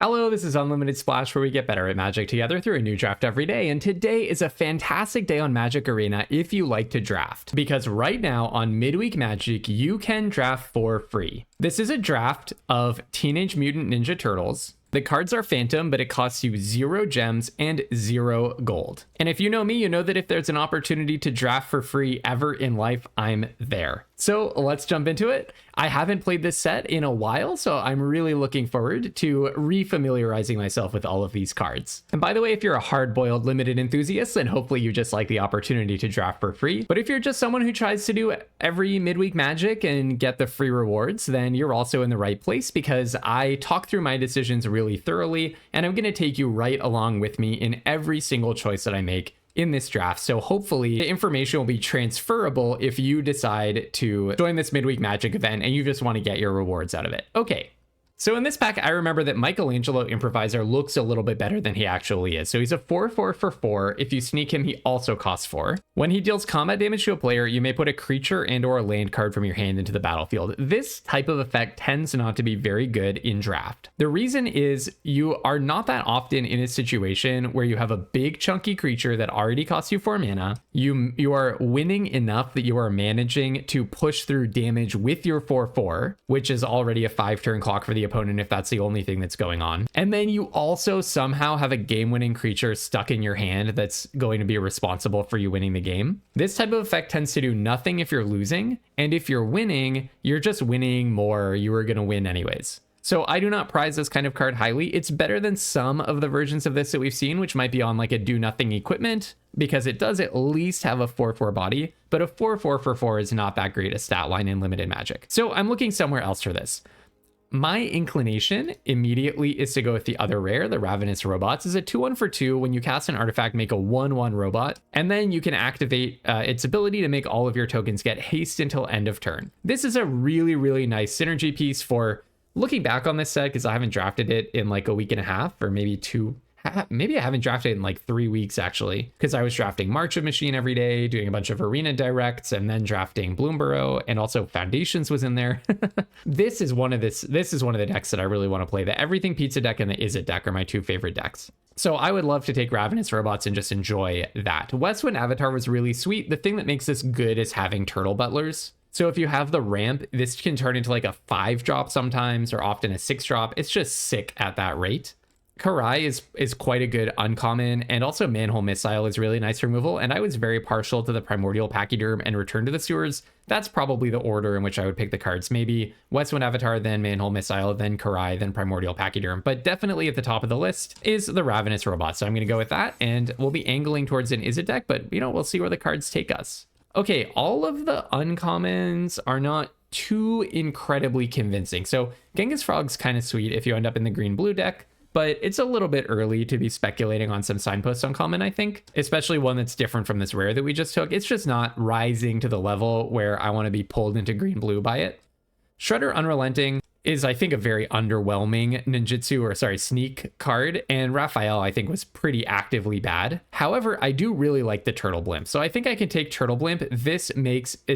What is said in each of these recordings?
Hello, this is Unlimited Splash, where we get better at Magic together through a new draft every day, and today is a fantastic day on Magic Arena if you like to draft, because right now on Midweek Magic, you can draft for free. This is a draft of Teenage Mutant Ninja Turtles. The cards are phantom, but it costs you 0 gems and 0 gold. And if you know me, you know that if there's an opportunity to draft for free ever in life, I'm there. So let's jump into it. I haven't played this set in a while, so I'm really looking forward to refamiliarizing myself with all of these cards. And by the way, if you're a hard-boiled limited enthusiast, then hopefully you just like the opportunity to draft for free. But if you're just someone who tries to do every midweek magic and get the free rewards, then you're also in the right place, because I talk through my decisions really thoroughly, and I'm going to take you right along with me in every single choice that I make in this draft. So hopefully the information will be transferable if you decide to join this midweek magic event and you just want to get your rewards out of it. Okay. So in this pack, I remember that Michelangelo Improviser looks a little bit better than he actually is. So he's a 4/4 for 4. If you sneak him, he also costs 4. When he deals combat damage to a player, you may put a creature and or a land card from your hand into the battlefield. This type of effect tends not to be very good in draft. The reason is you are not that often in a situation where you have a big chunky creature that already costs you 4 mana. You are winning enough that you are managing to push through damage with your 4/4, which is already a 5-turn clock for the opponent if that's the only thing that's going on. And then you also somehow have a game-winning creature stuck in your hand that's going to be responsible for you winning the game. This type of effect tends to do nothing if you're losing, and if you're winning, you're just winning more. You are going to win anyways. So I do not prize this kind of card highly. It's better than some of the versions of this that we've seen, which might be on like a do nothing equipment, because it does at least have a 4/4 body, but a 4/4 for 4 is not that great a stat line in limited magic. So I'm looking somewhere else for this. My inclination immediately is to go with the other rare, the Ravenous Robots. Is a 2/1 for 2. When you cast an artifact, make a 1/1 robot, and then you can activate its ability to make all of your tokens get haste until end of turn. This is a really, really nice synergy piece for looking back on this set, because I haven't drafted it in like a week and a half, or maybe 2. Maybe I haven't drafted in like 3 weeks actually, because I was drafting March of Machine every day, doing a bunch of arena directs, and then drafting Bloomborough, and also Foundations was in there. This is one of the decks that I really want to play. The Everything Pizza deck and the Is It deck are my 2 favorite decks. So I would love to take Ravenous Robots and just enjoy that. Westwind Avatar was really sweet. The thing that makes this good is having Turtle Butlers. So if you have the ramp, this can turn into like a 5-drop sometimes, or often a 6-drop. It's just sick at that rate. Karai is quite a good uncommon, and also Manhole Missile is really nice removal, and I was very partial to the Primordial Pachyderm and Return to the Sewers. That's probably the order in which I would pick the cards. Maybe Westwind Avatar, then Manhole Missile, then Karai, then Primordial Pachyderm. But definitely at the top of the list is the Ravenous Robot. So I'm going to go with that, and we'll be angling towards an Is It deck, but we'll see where the cards take us. Okay, all of the uncommons are not too incredibly convincing. So Genghis Frog's kind of sweet if you end up in the green-blue deck, but it's a little bit early to be speculating on some Signpost uncommon, I think, especially one that's different from this rare that we just took. It's just not rising to the level where I want to be pulled into green-blue by it. Shredder Unrelenting is, I think, a very underwhelming sneak card, and Raphael, I think, was pretty actively bad. However, I do really like the Turtle Blimp, so I think I can take Turtle Blimp. It's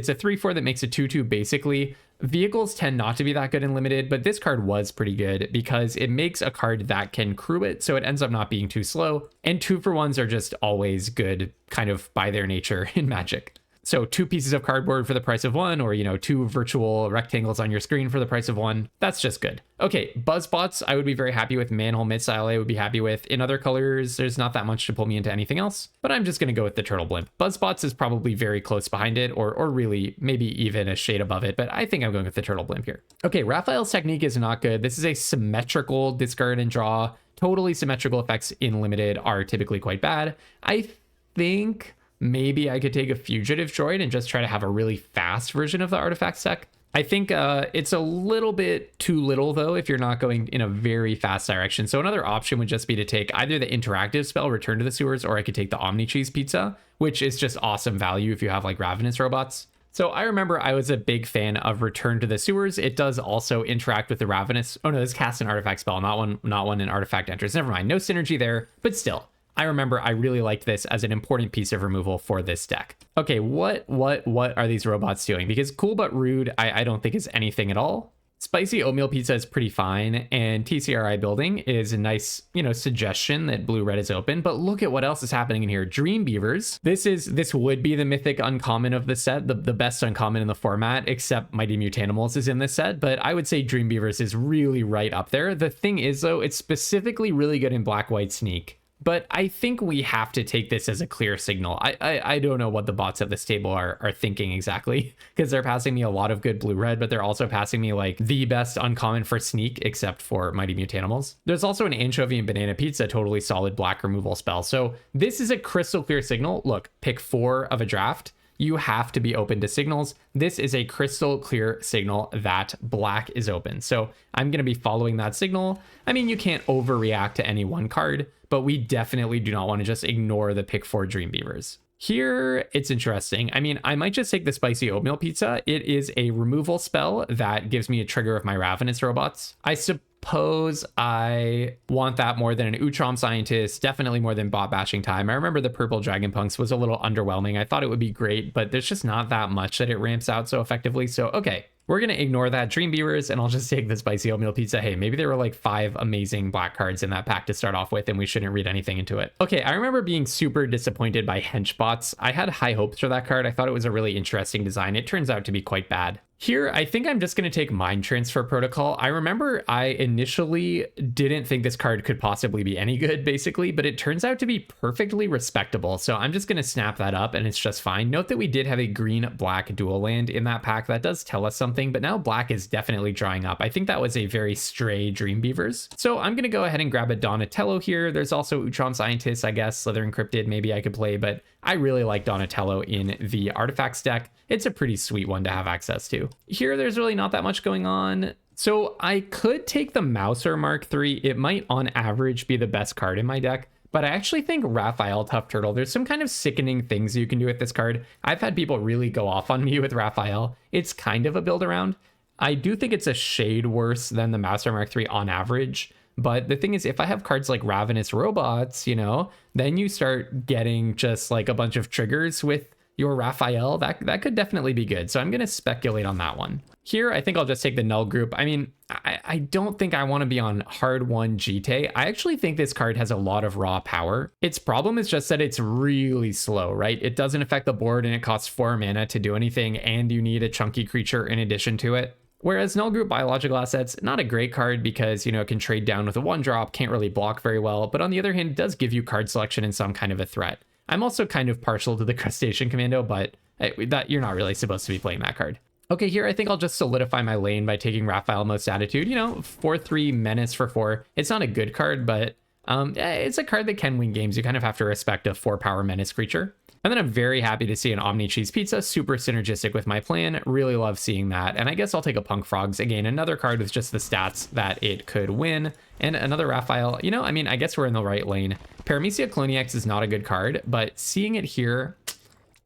a 3/4 that makes a 2/2 basically. Vehicles tend not to be that good in limited, but this card was pretty good because it makes a card that can crew it, so it ends up not being too slow, and 2-for-1s are just always good kind of by their nature in Magic. So 2 pieces of cardboard for the price of 1, or 2 virtual rectangles on your screen for the price of 1. That's just good. Okay, Buzzbots, I would be very happy with. Manhole Missile, I would be happy with. In other colors, there's not that much to pull me into anything else, but I'm just going to go with the Turtle Blimp. Buzzbots is probably very close behind it, or really maybe even a shade above it, but I think I'm going with the Turtle Blimp here. Okay, Raphael's technique is not good. This is a symmetrical discard and draw. Totally symmetrical effects in limited are typically quite bad. I think maybe I could take a Fugitive Droid and just try to have a really fast version of the artifact deck. I think it's a little bit too little, though, if you're not going in a very fast direction. So another option would just be to take either the interactive spell, Return to the Sewers, or I could take the Omni Cheese Pizza, which is just awesome value if you have like Ravenous Robots. So I remember I was a big fan of Return to the Sewers. It does also interact with the Ravenous. Oh no, this casts an artifact spell, not one an artifact enters. Never mind, no synergy there, but still. I remember I really liked this as an important piece of removal for this deck. Okay, what are these robots doing? Because cool but rude, I don't think is anything at all. Spicy oatmeal pizza is pretty fine, and TCRI building is a nice, suggestion that blue-red is open, but look at what else is happening in here. Dream Beavers. This would be the mythic uncommon of the set, the best uncommon in the format, except Mighty Mutanimals is in this set, but I would say Dream Beavers is really right up there. The thing is, though, it's specifically really good in black-white sneak. But I think we have to take this as a clear signal. I don't know what the bots at this table are thinking exactly, because they're passing me a lot of good blue-red, but they're also passing me like the best uncommon for sneak, except for Mighty Mutanimals. There's also an anchovy and banana pizza, totally solid black removal spell. So this is a crystal clear signal. Look, pick 4 of a draft. You have to be open to signals. This is a crystal clear signal that black is open. So I'm going to be following that signal. I mean, you can't overreact to any one card, but we definitely do not want to just ignore the pick 4 Dream Beavers. Here, it's interesting. I mean, I might just take the spicy oatmeal pizza. It is a removal spell that gives me a trigger of my Ravenous robots. I suppose I want that more than an Utrom Scientist, definitely more than bot bashing time. I remember the purple Dragon Punks was a little underwhelming. I thought it would be great, but there's just not that much that it ramps out so effectively. So, okay. We're going to ignore that Dream Beavers, and I'll just take the spicy oatmeal pizza. Hey, maybe there were like 5 amazing black cards in that pack to start off with, and we shouldn't read anything into it. Okay, I remember being super disappointed by Henchbots. I had high hopes for that card. I thought it was a really interesting design. It turns out to be quite bad. Here, I think I'm just going to take Mind Transfer Protocol. I remember I initially didn't think this card could possibly be any good, basically, but it turns out to be perfectly respectable. So I'm just going to snap that up, and it's just fine. Note that we did have a green-black dual land in that pack. That does tell us something, but now black is definitely drying up. I think that was a very stray Dream Beavers. So I'm going to go ahead and grab a Donatello here. There's also Utrom Scientist, I guess, Slither Encrypted, maybe I could play, but I really like Donatello in the Artifacts deck. It's a pretty sweet one to have access to. Here, there's really not that much going on. So I could take the Mouser Mark III. It might, on average, be the best card in my deck, but I actually think Raphael Tough Turtle, there's some kind of sickening things you can do with this card. I've had people really go off on me with Raphael. It's kind of a build around. I do think it's a shade worse than the Mouser Mark III on average. But the thing is, if I have cards like Ravenous Robots, then you start getting just like a bunch of triggers with your Raphael. That could definitely be good. So I'm going to speculate on that one. Here, I think I'll just take the Null Group. I mean, I don't think I want to be on hard 1 GT. I actually think this card has a lot of raw power. Its problem is just that it's really slow, right? It doesn't affect the board and it costs 4 mana to do anything, and you need a chunky creature in addition to it. Whereas Null Group Biological Assets, not a great card because, it can trade down with a 1-drop, can't really block very well, but on the other hand, it does give you card selection and some kind of a threat. I'm also kind of partial to the Crustacean Commando, but that you're not really supposed to be playing that card. Okay, here I think I'll just solidify my lane by taking Raphael Most Attitude. 4/3 Menace for 4. It's not a good card, but it's a card that can win games. You kind of have to respect a 4-power Menace creature. And then I'm very happy to see an Omni Cheese Pizza, super synergistic with my plan. Really love seeing that. And I guess I'll take a Punk Frogs. Again, another card with just the stats that it could win. And another Raphael. I guess we're in the right lane. Paramecia Cloniax is not a good card, but seeing it here,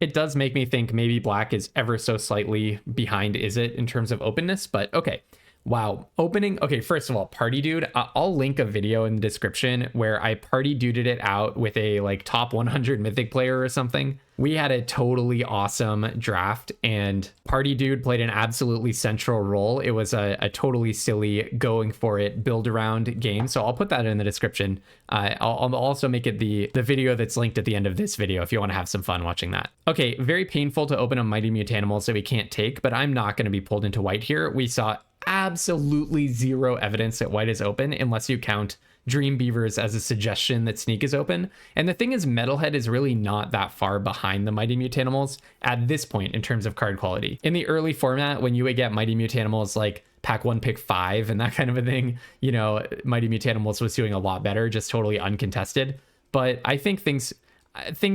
it does make me think maybe black is ever so slightly behind Izzet in terms of openness, but okay. Wow, opening. Okay, first of all, Party Dude. I'll link a video in the description where I Party Duded it out with a top 100 Mythic player or something. We had a totally awesome draft, and Party Dude played an absolutely central role. It was a totally silly going for it build around game. So I'll put that in the description. I'll also make it the video that's linked at the end of this video if you want to have some fun watching that. Okay, very painful to open a Mighty Mutanimals that we can't take, but I'm not going to be pulled into white here. We saw absolutely zero evidence that white is open unless you count Dream Beavers as a suggestion that sneak is open. And the thing is, Metalhead is really not that far behind the Mighty Mutanimals at this point in terms of card quality. In the early format, when you would get Mighty Mutanimals like pack 1, pick 5 and that kind of a thing, Mighty Mutanimals was doing a lot better, just totally uncontested. But I think things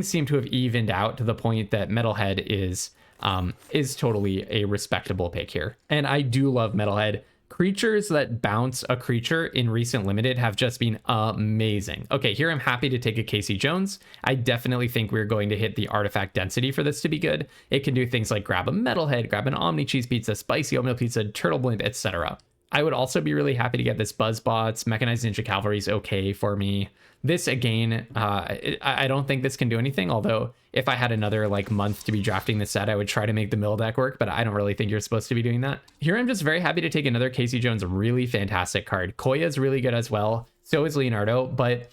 seem to have evened out to the point that Metalhead is totally a respectable pick here. And I do love Metalhead. Creatures that bounce a creature in recent limited have just been amazing. Okay, here I'm happy to take a Casey Jones. I definitely think we're going to hit the artifact density for this to be good. It can do things like grab a Metalhead, grab an Omni Cheese Pizza, Spicy Oatmeal Pizza, Turtle Blimp, etc. I would also be really happy to get this Buzzbots. Mechanized Ninja Cavalry is okay for me. This, again, I don't think this can do anything, although if I had another like month to be drafting this set, I would try to make the mill deck work, but I don't really think you're supposed to be doing that. Here, I'm just very happy to take another Casey Jones really fantastic card. Koya is really good as well. So is Leonardo, but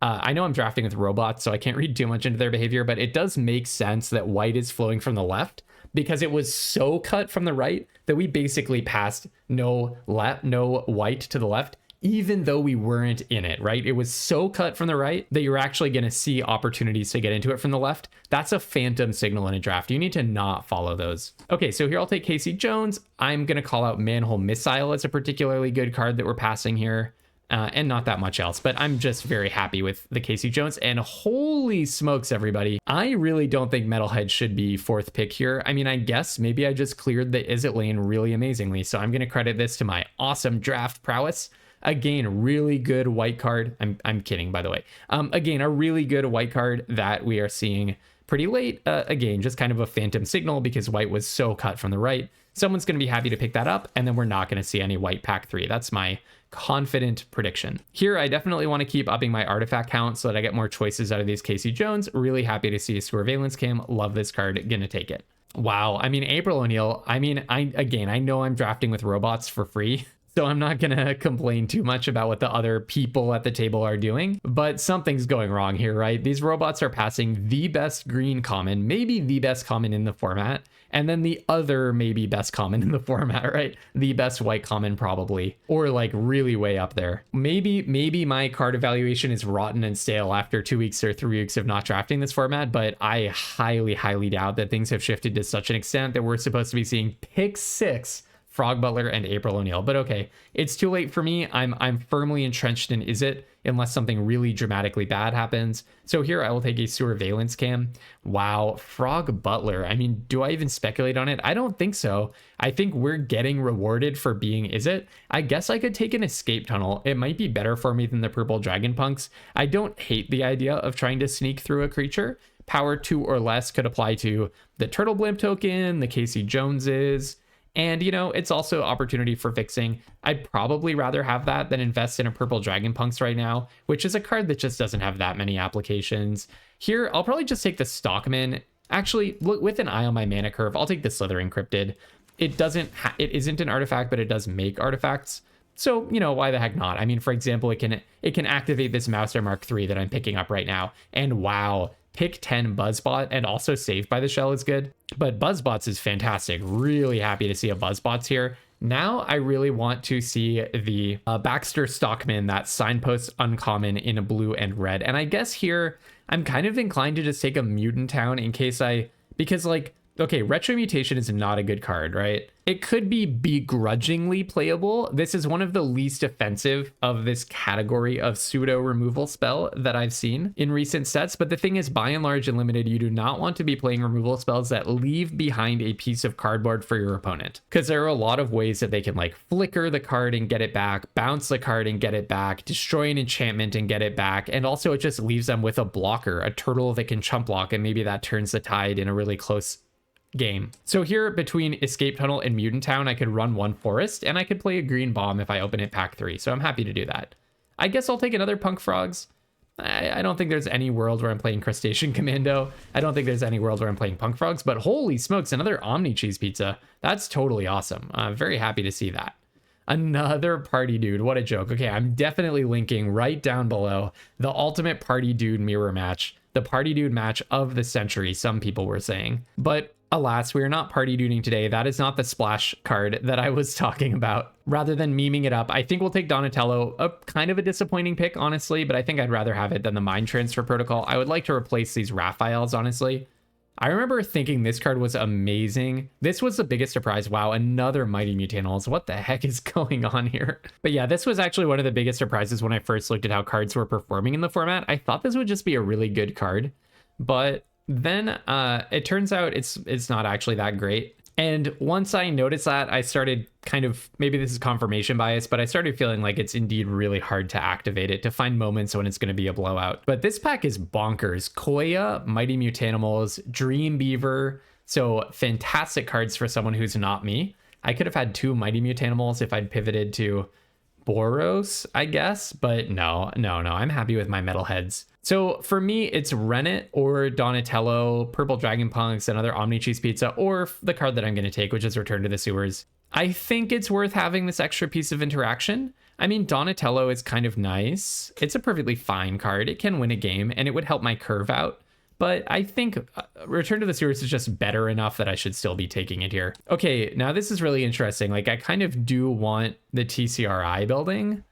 I know I'm drafting with robots, so I can't read too much into their behavior, but it does make sense that white is flowing from the left because it was so cut from the right that we basically passed no white to the left, even though we weren't in it, right? It was so cut from the right that you're actually going to see opportunities to get into it from the left. That's a phantom signal in a draft. You need to not follow those. Okay, so here I'll take Casey Jones. I'm going to call out Manhole Missile as a particularly good card that we're passing here. And not that much else, but I'm just very happy with the Casey Jones. And holy smokes, everybody, I really don't think Metalhead should be 4th pick here. I mean, I guess maybe I just cleared the Is It lane really amazingly, so I'm going to credit this to my awesome draft prowess. Again, really good white card. I'm kidding, by the way. Again, a really good white card that we are seeing pretty late. Again, just kind of a phantom signal because white was so cut from the right. Someone's going to be happy to pick that up, and then we're not going to see any white pack 3. That's my confident prediction. Here, I definitely want to keep upping my artifact count so that I get more choices out of these Casey Jones. Really happy to see a Surveillance Cam. Love this card. Gonna take it. Wow. I mean, April O'Neil, I mean, I know I'm drafting with robots for free, so I'm not gonna complain too much about what the other people at the table are doing, but something's going wrong here, right? These robots are passing the best green common, maybe the best common in the format, and then the other maybe best common in the format, right? The best white common probably, or like really way up there. Maybe my card evaluation is rotten and stale after 2 weeks or 3 weeks of not drafting this format, but I highly doubt that things have shifted to such an extent that we're supposed to be seeing pick 6 Frog Butler and April O'Neil. But okay, it's too late for me. I'm firmly entrenched in Is It, unless something really dramatically bad happens. So here I will take a Surveillance Cam. Wow, Frog Butler. I mean, do I even speculate on it? I don't think so. I think we're getting rewarded for being Is It. I guess I could take an Escape Tunnel. It might be better for me than the Purple Dragon Punks. I don't hate the idea of trying to sneak through a creature. Power 2 or less could apply to the Turtle Blimp token, the Casey Joneses, and, you know, it's also opportunity for fixing. I'd probably rather have that than invest in a Purple Dragon Punks right now, which is a card that just doesn't have that many applications. Here, I'll probably just take the Stockman. Actually, look, with an eye on my mana curve, I'll take the Slither Encrypted. It isn't an artifact, but it does make artifacts. So, you know, why the heck not? I mean, for example, it can activate this Mouser Mark III that I'm picking up right now. And wow, pick 10 Buzzbot and also Saved by the Shell is good. But Buzzbots is fantastic. Really happy to see a Buzzbots here. Now I really want to see the Baxter Stockman, that Signpost uncommon in a blue and red. And I guess here I'm kind of inclined to just take a Mutant Town in case because like, okay, Retro Mutation is not a good card, right? It could be begrudgingly playable. This is one of the least offensive of this category of pseudo removal spell that I've seen in recent sets. But the thing is, by and large, in Limited, you do not want to be playing removal spells that leave behind a piece of cardboard for your opponent, because there are a lot of ways that they can like flicker the card and get it back, bounce the card and get it back, destroy an enchantment and get it back. And also it just leaves them with a blocker, a turtle that can chump block, and maybe that turns the tide in a really close game. So here between Escape Tunnel and Mutant Town, I could run one Forest and I could play a Green Bomb if I open it pack 3. So I'm happy to do that. I guess I'll take another Punk Frogs. I don't think there's any world where I'm playing Crustacean Commando. I don't think there's any world where I'm playing Punk Frogs, but holy smokes, another Omni Cheese Pizza. That's totally awesome. I'm very happy to see that. Another Party Dude. What a joke. Okay, I'm definitely linking right down below the ultimate Party Dude mirror match. The Party Dude match of the century, some people were saying. But alas, we are not party duding today. That is not the splash card that I was talking about. Rather than memeing it up, I think we'll take Donatello. A kind of a disappointing pick, honestly, but I think I'd rather have it than the Mind Transfer Protocol. I would like to replace these Raphaels, honestly. I remember thinking this card was amazing. This was the biggest surprise. Wow, another Mighty Mutanimals. What the heck is going on here? But yeah, this was actually one of the biggest surprises when I first looked at how cards were performing in the format. I thought this would just be a really good card, but then it turns out it's not actually that great. And once I noticed that, I started kind of, maybe this is confirmation bias, but I started feeling like it's indeed really hard to activate it, to find moments when it's going to be a blowout. But this pack is bonkers. Koya, Mighty Mutanimals, Dream Beaver. So fantastic cards for someone who's not me. I could have had 2 Mighty Mutanimals if I'd pivoted to Boros, I guess, but no, I'm happy with my Metalheads. So for me, it's Rennet or Donatello, Purple Dragon Punks, another Omni Cheese Pizza, or the card that I'm going to take, which is Return to the Sewers. I think it's worth having this extra piece of interaction. I mean, Donatello is kind of nice. It's a perfectly fine card. It can win a game, and it would help my curve out. But I think Return to the Sewers is just better enough that I should still be taking it here. Okay, now this is really interesting. Like, I kind of do want the TCRI building.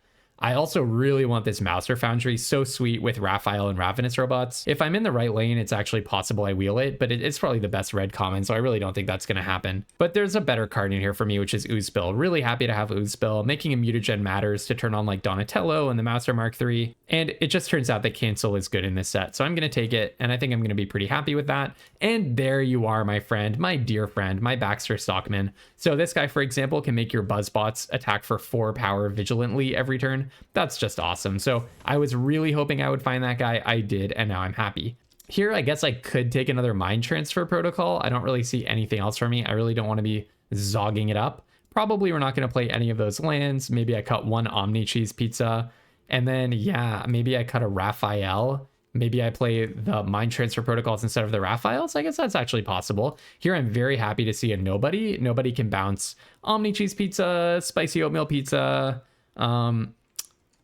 I also really want this Mouser Foundry, so sweet with Raphael and Ravenous Robots. If I'm in the right lane, it's actually possible I wheel it, but it's probably the best red common, so I really don't think that's going to happen. But there's a better card in here for me, which is Oozbill. Really happy to have Oozbill. Making a mutagen matters to turn on like Donatello and the Mouser Mark III, and it just turns out that Cancel is good in this set, so I'm going to take it, and I think I'm going to be pretty happy with that. And there you are, my friend, my dear friend, my Baxter Stockman. So this guy, for example, can make your Buzzbots attack for 4 power vigilantly every turn. That's just awesome. So I was really hoping I would find that guy. I did, and now I'm happy. Here, I guess I could take another Mind Transfer Protocol. I don't really see anything else for me. I really don't want to be zogging it up. Probably we're not going to play any of those lands. Maybe I cut 1 Omni Cheese Pizza. And then, yeah, maybe I cut a Raphael. Maybe I play the Mind Transfer Protocols instead of the Raphaels. I guess that's actually possible. Here, I'm very happy to see a Nobody. Nobody can bounce Omni Cheese Pizza, Spicy Oatmeal Pizza,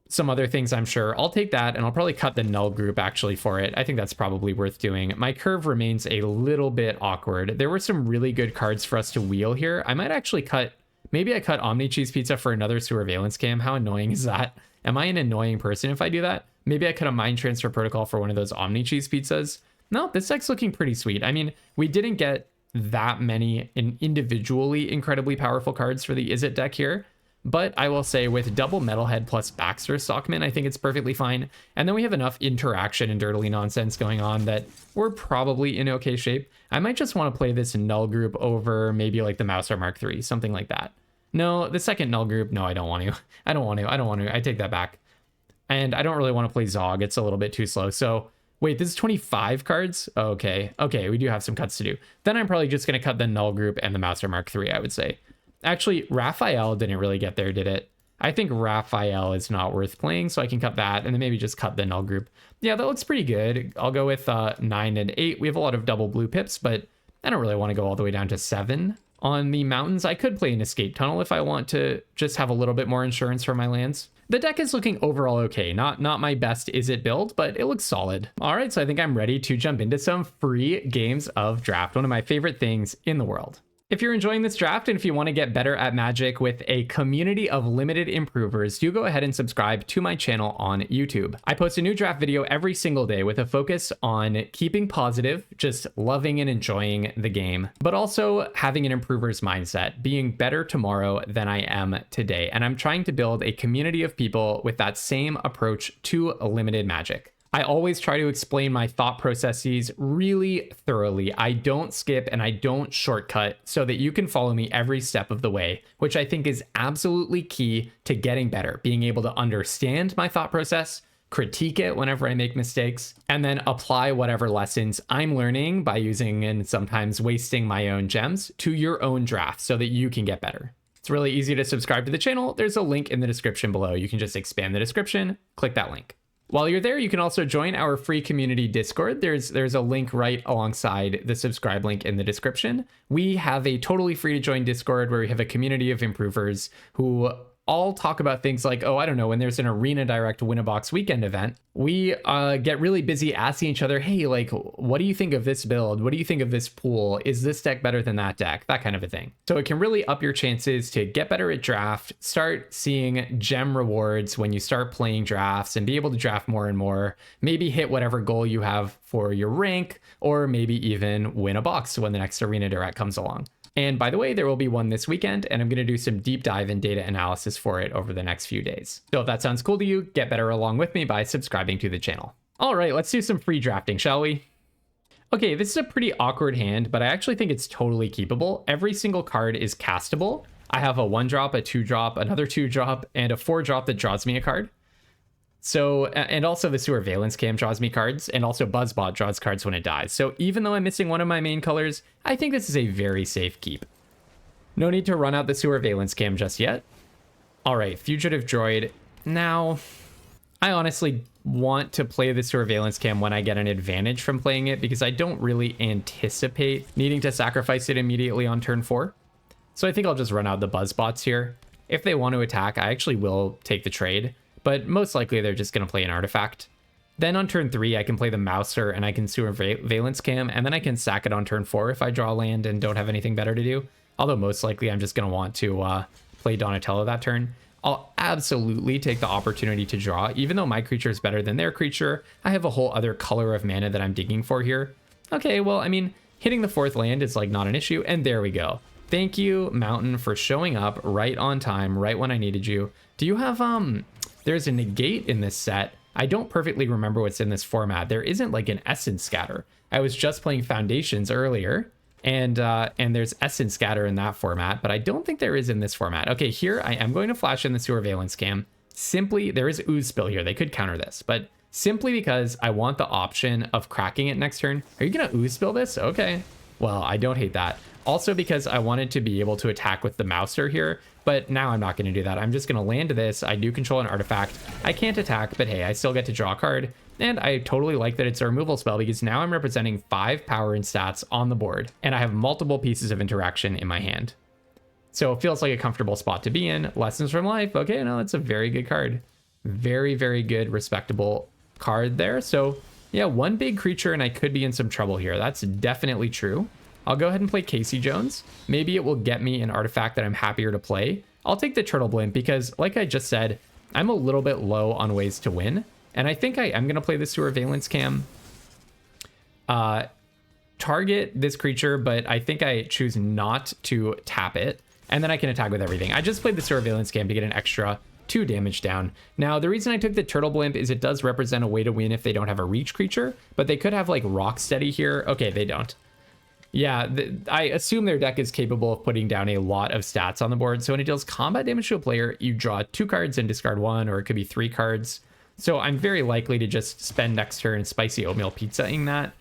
some other things, I'm sure. I'll take that, and I'll probably cut the Null group actually for it. I think that's probably worth doing. My curve remains a little bit awkward. There were some really good cards for us to wheel here. I might actually cut, maybe I cut Omni Cheese Pizza for another Surveillance Cam. How annoying is that? Am I an annoying person if I do that? Maybe I cut a Mind Transfer Protocol for one of those Omni Cheese Pizzas. No, this deck's looking pretty sweet. I mean, we didn't get that many individually incredibly powerful cards for the Izzet deck here. But I will say with double Metalhead plus Baxter Stockman, I think it's perfectly fine. And then we have enough interaction and dirtily nonsense going on that we're probably in okay shape. I might just want to play this Null group over maybe like the Mouser Mark III, something like that. No, the second Null group, no, I don't want to. I don't want to. I take that back. And I don't really want to play Zog. It's a little bit too slow. So wait, this is 25 cards? Okay, we do have some cuts to do. Then I'm probably just going to cut the Null group and the Mouser Mark III, I would say. Actually, Raphael didn't really get there, did it? I think Raphael is not worth playing, so I can cut that and then maybe just cut the Null group. Yeah, that looks pretty good. I'll go with 9 and 8. We have a lot of double blue pips, but I don't really want to go all the way down to 7. On the mountains, I could play an Escape Tunnel if I want to just have a little bit more insurance for my lands. The deck is looking overall okay. Not my best Izzet build, but it looks solid. All right, so I think I'm ready to jump into some free games of draft, one of my favorite things in the world. If you're enjoying this draft and if you want to get better at Magic with a community of limited improvers, do go ahead and subscribe to my channel on YouTube. I post a new draft video every single day with a focus on keeping positive, just loving and enjoying the game, but also having an improver's mindset, being better tomorrow than I am today. And I'm trying to build a community of people with that same approach to limited Magic. I always try to explain my thought processes really thoroughly. I don't skip and I don't shortcut so that you can follow me every step of the way, which I think is absolutely key to getting better, being able to understand my thought process, critique it whenever I make mistakes, and then apply whatever lessons I'm learning by using and sometimes wasting my own gems to your own draft so that you can get better. It's really easy to subscribe to the channel. There's a link in the description below. You can just expand the description, click that link. While you're there, you can also join our free community Discord. There's a link right alongside the subscribe link in the description. We have a totally free to join Discord where we have a community of improvers who all talk about things like, oh, I don't know, when there's an Arena Direct Win-A-Box weekend event, we get really busy asking each other, hey, like, what do you think of this build? What do you think of this pool? Is this deck better than that deck? That kind of a thing. So it can really up your chances to get better at draft, start seeing gem rewards when you start playing drafts and be able to draft more and more, maybe hit whatever goal you have for your rank, or maybe even win a box when the next Arena Direct comes along. And by the way, there will be one this weekend, and I'm going to do some deep dive and data analysis for it over the next few days. So if that sounds cool to you, get better along with me by subscribing to the channel. All right, let's do some free drafting, shall we? Okay, this is a pretty awkward hand, but I actually think it's totally keepable. Every single card is castable. I have a 1-drop, a 2-drop, another 2-drop, and a 4-drop that draws me a card. So, and also the Surveillance Cam draws me cards, and also Buzzbot draws cards when it dies. So even though I'm missing one of my main colors, I think this is a very safe keep. No need to run out the sewer valence cam just yet. All right, fugitive droid. Now, I honestly want to play the surveillance cam when I get an advantage from playing it, because I don't really anticipate needing to sacrifice it immediately on turn 4. So I think I'll just run out the buzz bots here. If they want to attack, I actually will take the trade, but most likely they're just going to play an artifact. Then on turn 3, I can play the Mouser and I can surveillance cam, and then I can sack it on turn 4 if I draw land and don't have anything better to do. Although most likely I'm just going to want to play Donatello that turn. I'll absolutely take the opportunity to draw. Even though my creature is better than their creature, I have a whole other color of mana that I'm digging for here. Okay, well, I mean, hitting the 4th land is like not an issue, and there we go. Thank you, Mountain, for showing up right on time, right when I needed you. Do you have, there's a negate in this set. I don't perfectly remember what's in this format. There isn't like an Essence Scatter. I was just playing Foundations earlier, and there's Essence Scatter in that format, but I don't think there is in this format. Okay, here I am going to flash in the surveillance cam. Simply, there is Ooze Spill here. They could counter this, but simply because I want the option of cracking it next turn. Are you gonna Ooze Spill this? Okay, well, I don't hate that. Also because I wanted to be able to attack with the Mouser here, but now I'm not going to do that. I'm just going to land this. I do control an artifact. I can't attack, but hey, I still get to draw a card. And I totally like that it's a removal spell, because now I'm representing 5 power and stats on the board, and I have multiple pieces of interaction in my hand. So it feels like a comfortable spot to be in. Lessons from Life. Okay, no, that's a very good card. Very, very good, respectable card there. So yeah, 1 big creature and I could be in some trouble here. That's definitely true. I'll go ahead and play Casey Jones. Maybe it will get me an artifact that I'm happier to play. I'll take the Turtle Blimp because, like I just said, I'm a little bit low on ways to win. And I think I am going to play the surveillance cam. Target this creature, but I think I choose not to tap it. And then I can attack with everything. I just played the surveillance cam to get an extra 2 damage down. Now, the reason I took the Turtle Blimp is it does represent a way to win if they don't have a reach creature. But they could have, like, Rocksteady here. Okay, they don't. Yeah, I assume their deck is capable of putting down a lot of stats on the board. So when it deals combat damage to a player, you draw 2 cards and discard 1, or it could be 3 cards. So I'm very likely to just spend next turn spicy oatmeal pizzaing that.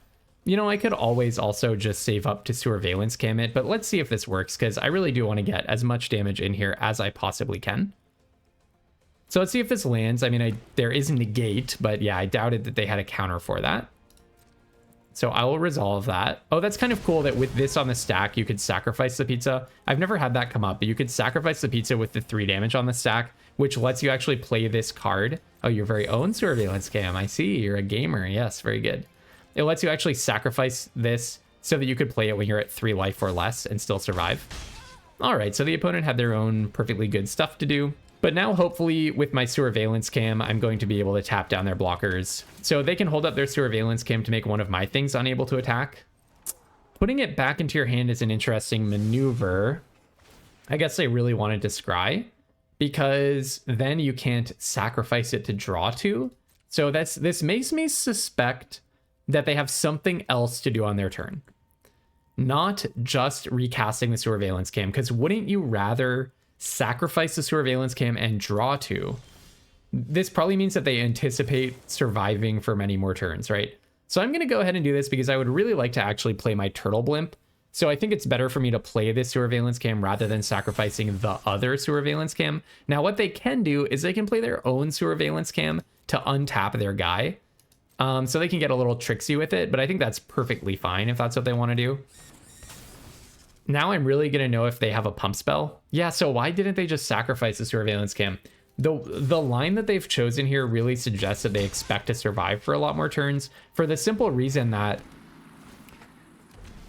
You know, I could always also just save up to surveillance cam it, but let's see if this works, because I really do want to get as much damage in here as I possibly can. So let's see if this lands. I mean, there is a negate, but yeah, I doubted that they had a counter for that. So I will resolve that. Oh, that's kind of cool that with this on the stack, you could sacrifice the pizza. I've never had that come up, but you could sacrifice the pizza with the 3 damage on the stack, which lets you actually play this card. Oh, your very own surveillance cam. I see, you're a gamer. Yes, very good. It lets you actually sacrifice this so that you could play it when you're at 3 life or less and still survive. All right, so the opponent had their own perfectly good stuff to do. But now, hopefully, with my surveillance cam, I'm going to be able to tap down their blockers. So they can hold up their surveillance cam to make one of my things unable to attack. Putting it back into your hand is an interesting maneuver. I guess I really wanted to scry, because then you can't sacrifice it to draw 2. So this makes me suspect that they have something else to do on their turn. Not just recasting the surveillance cam, because wouldn't you rather sacrifice the surveillance cam and draw 2? This probably means that they anticipate surviving for many more turns, right? So I'm going to go ahead and do this because I would really like to actually play my Turtle Blimp. So I think it's better for me to play this surveillance cam rather than sacrificing the other surveillance cam. Now, what they can do is they can play their own surveillance cam to untap their guy. So they can get a little tricksy with it, but I think that's perfectly fine if that's what they want to do. Now I'm really going to know if they have a pump spell. Yeah, so why didn't they just sacrifice the surveillance cam? The line that they've chosen here really suggests that they expect to survive for a lot more turns, for the simple reason that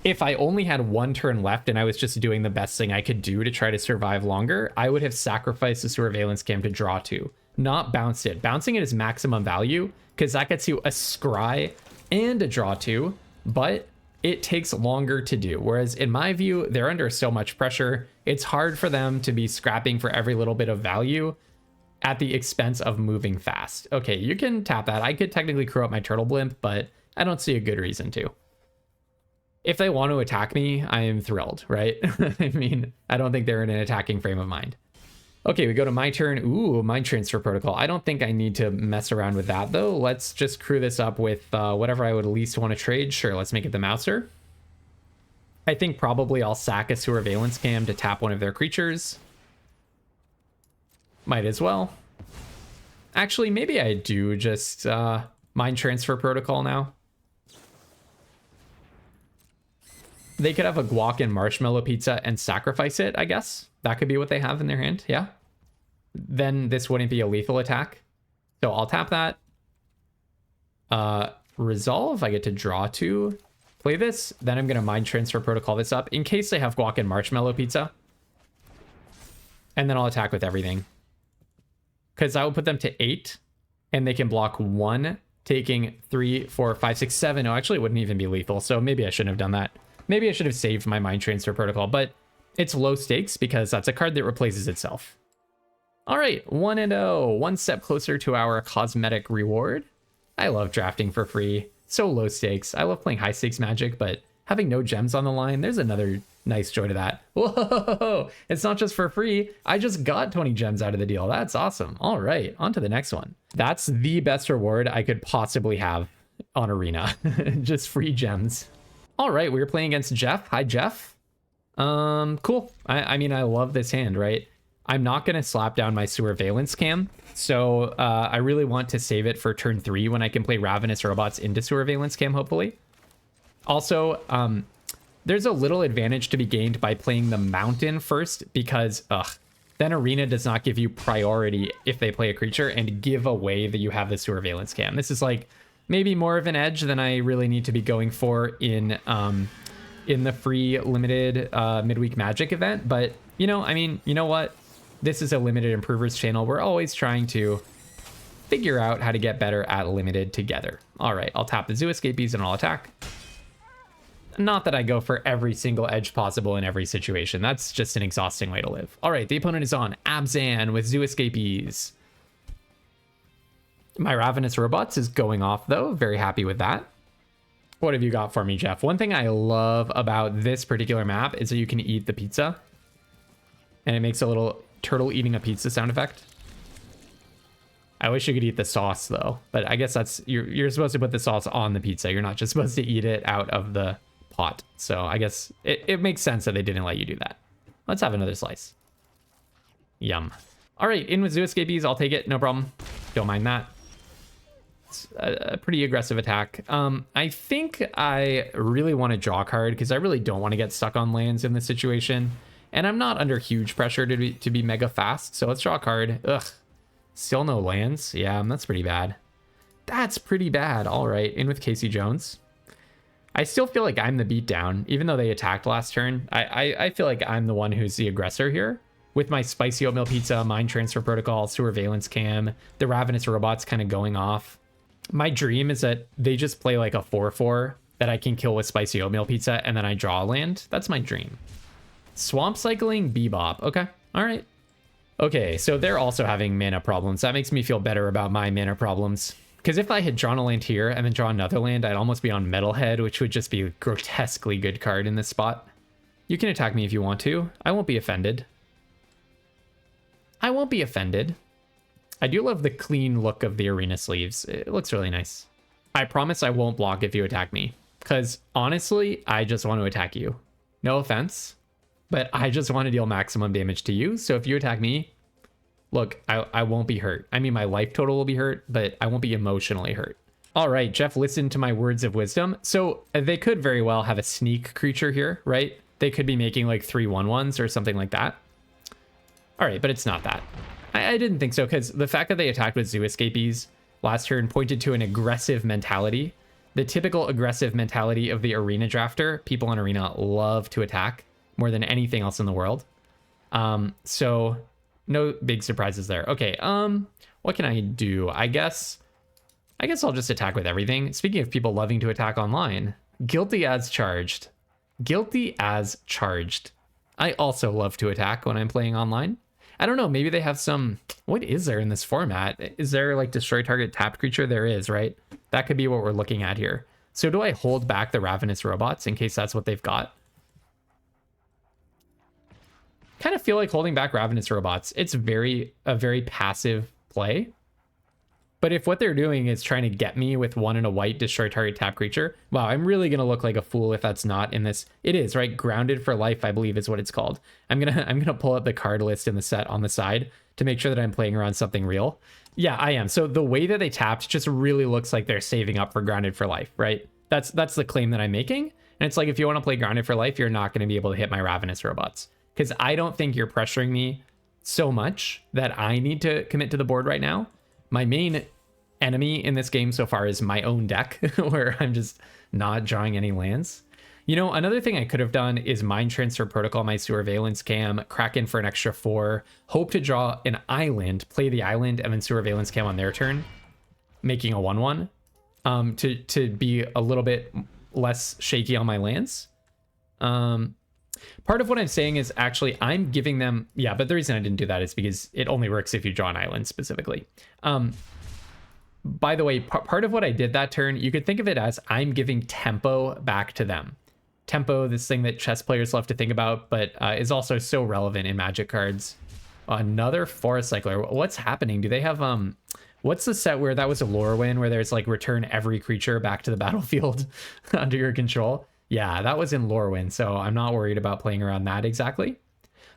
if I only had 1 turn left and I was just doing the best thing I could do to try to survive longer, I would have sacrificed the surveillance cam to draw 2, not bounced it. Bouncing it is maximum value because that gets you a scry and a draw 2, but it takes longer to do. Whereas in my view, they're under so much pressure. It's hard for them to be scrapping for every little bit of value at the expense of moving fast. Okay, you can tap that. I could technically crew up my Turtle Blimp, but I don't see a good reason to. If they want to attack me, I am thrilled, right? I mean, I don't think they're in an attacking frame of mind. Okay, we go to my turn. Ooh, Mind Transfer Protocol. I don't think I need to mess around with that, though. Let's just crew this up with whatever I would least want to trade. Sure, let's make it the Mouser. I think probably I'll sack a Surveillance Cam to tap one of their creatures. Might as well. Actually, maybe I do just Mind Transfer Protocol now. They could have a guac and marshmallow pizza and sacrifice it, I guess. That could be what they have in their hand, yeah. Then this wouldn't be a lethal attack. So I'll tap that. Resolve, I get to draw 2. Play this, then I'm going to Mind Transfer Protocol this up in case they have guac and marshmallow pizza. And then I'll attack with everything. Because I will put them to 8, and they can block 1, taking 3, 4, 5, 6, 7. No, actually, it wouldn't even be lethal, so maybe I shouldn't have done that. Maybe I should have saved my Mind Transfer Protocol, but it's low stakes because that's a card that replaces itself. All right, 1-0, one step closer to our cosmetic reward. I love drafting for free. So low stakes. I love playing high stakes Magic, but having no gems on the line, there's another nice joy to that. Whoa, it's not just for free. I just got 20 gems out of the deal. That's awesome. All right, on to the next one. That's the best reward I could possibly have on Arena. Just free gems. All right, we were playing against Jeff. Hi, Jeff. Cool. I mean, I love this hand, right? I'm not going to slap down my Surveillance Cam, so I really want to save it for turn 3 when I can play Ravenous Robots into Surveillance Cam, hopefully. Also, there's a little advantage to be gained by playing the Mountain first, because then Arena does not give you priority if they play a creature and give away that you have the Surveillance Cam. This is like maybe more of an edge than I really need to be going for in the free limited Midweek Magic event. But, you know, I mean, you know what? This is a Limited Improvers channel. We're always trying to figure out how to get better at Limited together. All right, I'll tap the Zoo Escapees and I'll attack. Not that I go for every single edge possible in every situation. That's just an exhausting way to live. All right, the opponent is on Abzan with Zoo Escapees. My Ravenous Robots is going off, though. Very happy with that. What have you got for me, Jeff? One thing I love about this particular map is that you can eat the pizza. And it makes a little turtle eating a pizza sound effect. I wish you could eat the sauce, though. But I guess that's... You're supposed to put the sauce on the pizza. You're not just supposed to eat it out of the pot. So I guess it makes sense that they didn't let you do that. Let's have another slice. Yum. All right, in with Zoo Escapees. I'll take it. No problem. Don't mind that. It's a pretty aggressive attack. I think I really want to draw a card because I really don't want to get stuck on lands in this situation. And I'm not under huge pressure to be mega fast. So let's draw a card. Ugh. Still no lands. Yeah, that's pretty bad. That's pretty bad. All right, in with Casey Jones. I still feel like I'm the beatdown, even though they attacked last turn. I feel like I'm the one who's the aggressor here. With my Spicy Oatmeal Pizza, Mind Transfer Protocol, Surveillance Cam, the Ravenous Robots kind of going off. My dream is that they just play like a 4/4 that I can kill with Spicy Oatmeal Pizza, and then I draw a land. That's my dream. Swamp Cycling Bebop. Okay, all right. Okay, so they're also having mana problems. That makes me feel better about my mana problems. Because if I had drawn a land here and then drawn another land, I'd almost be on Metalhead, which would just be a grotesquely good card in this spot. You can attack me if you want to. I won't be offended. I won't be offended. I do love the clean look of the arena sleeves. It looks really nice. I promise I won't block if you attack me. Because honestly, I just want to attack you. No offense, but I just want to deal maximum damage to you. So if you attack me, look, I won't be hurt. I mean, my life total will be hurt, but I won't be emotionally hurt. All right, Jeff, listen to my words of wisdom. So they could very well have a sneak creature here, right? They could be making like 3/1/1s or something like that. All right, but it's not that. I didn't think so, because the fact that they attacked with Zoo Escapees last turn pointed to an aggressive mentality. The typical aggressive mentality of the arena drafter. People on arena love to attack more than anything else in the world. So no big surprises there. Okay, what can I do? I guess I'll just attack with everything. Speaking of people loving to attack online, guilty as charged. Guilty as charged. I also love to attack when I'm playing online. I don't know, maybe they have some... What is there in this format? Is there like destroy target tapped creature? There is, right? That could be what we're looking at here. So do I hold back the Ravenous Robots in case that's what they've got? Kind of feel like holding back Ravenous Robots. It's a very passive play. But if what they're doing is trying to get me with 1 and a white, destroy target tap creature, wow, I'm really going to look like a fool if that's not in this. It is, right? Grounded for Life, I believe is what it's called. I'm gonna pull up the card list in the set on the side to make sure that I'm playing around something real. Yeah, I am. So the way that they tapped just really looks like they're saving up for Grounded for Life, right? That's the claim that I'm making. And it's like, if you want to play Grounded for Life, you're not going to be able to hit my Ravenous Robots. Because I don't think you're pressuring me so much that I need to commit to the board right now. My main enemy in this game so far is my own deck, where I'm just not drawing any lands. You know, another thing I could have done is Mind Transfer Protocol my Surveillance Cam, Kraken for an extra 4, hope to draw an island, play the island, and then Surveillance Cam on their turn, making a 1/1, to be a little bit less shaky on my lands. Part of what I'm saying is actually I'm giving them, yeah, but the reason I didn't do that is because it only works if you draw an island specifically. By the way, part of what I did that turn, you could think of it as I'm giving tempo back to them. Tempo, this thing that chess players love to think about, but is also so relevant in Magic cards. Another Forest Cycler. What's happening? Do they have what's the set where that was a Lorwyn where there's like return every creature back to the battlefield under your control? Yeah, that was in Lorwyn, so I'm not worried about playing around that exactly.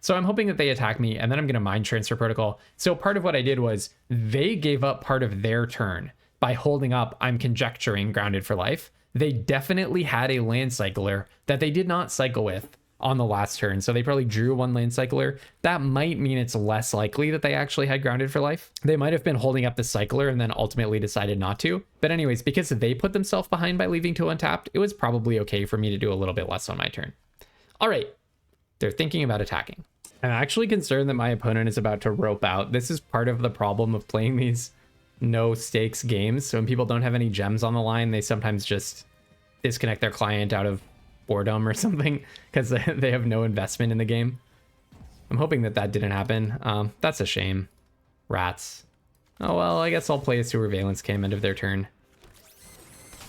So I'm hoping that they attack me, and then I'm going to Mind Transfer Protocol. So part of what I did was they gave up part of their turn by holding up, I'm conjecturing, Grounded for Life. They definitely had a Land Cycler that they did not cycle with on the last turn. So they probably drew 1 Land Cycler. That might mean it's less likely that they actually had Grounded for Life. They might have been holding up the Cycler and then ultimately decided not to. But anyways, because they put themselves behind by leaving 2 untapped, it was probably okay for me to do a little bit less on my turn. All right, they're thinking about attacking. I'm actually concerned that my opponent is about to rope out. This is part of the problem of playing these no stakes games. So when people don't have any gems on the line, they sometimes just disconnect their client out of boredom or something because they have no investment in the game. I'm hoping that that didn't happen. That's a shame. Rats. Oh, well, I guess I'll play a Surveillance Cam end of their turn.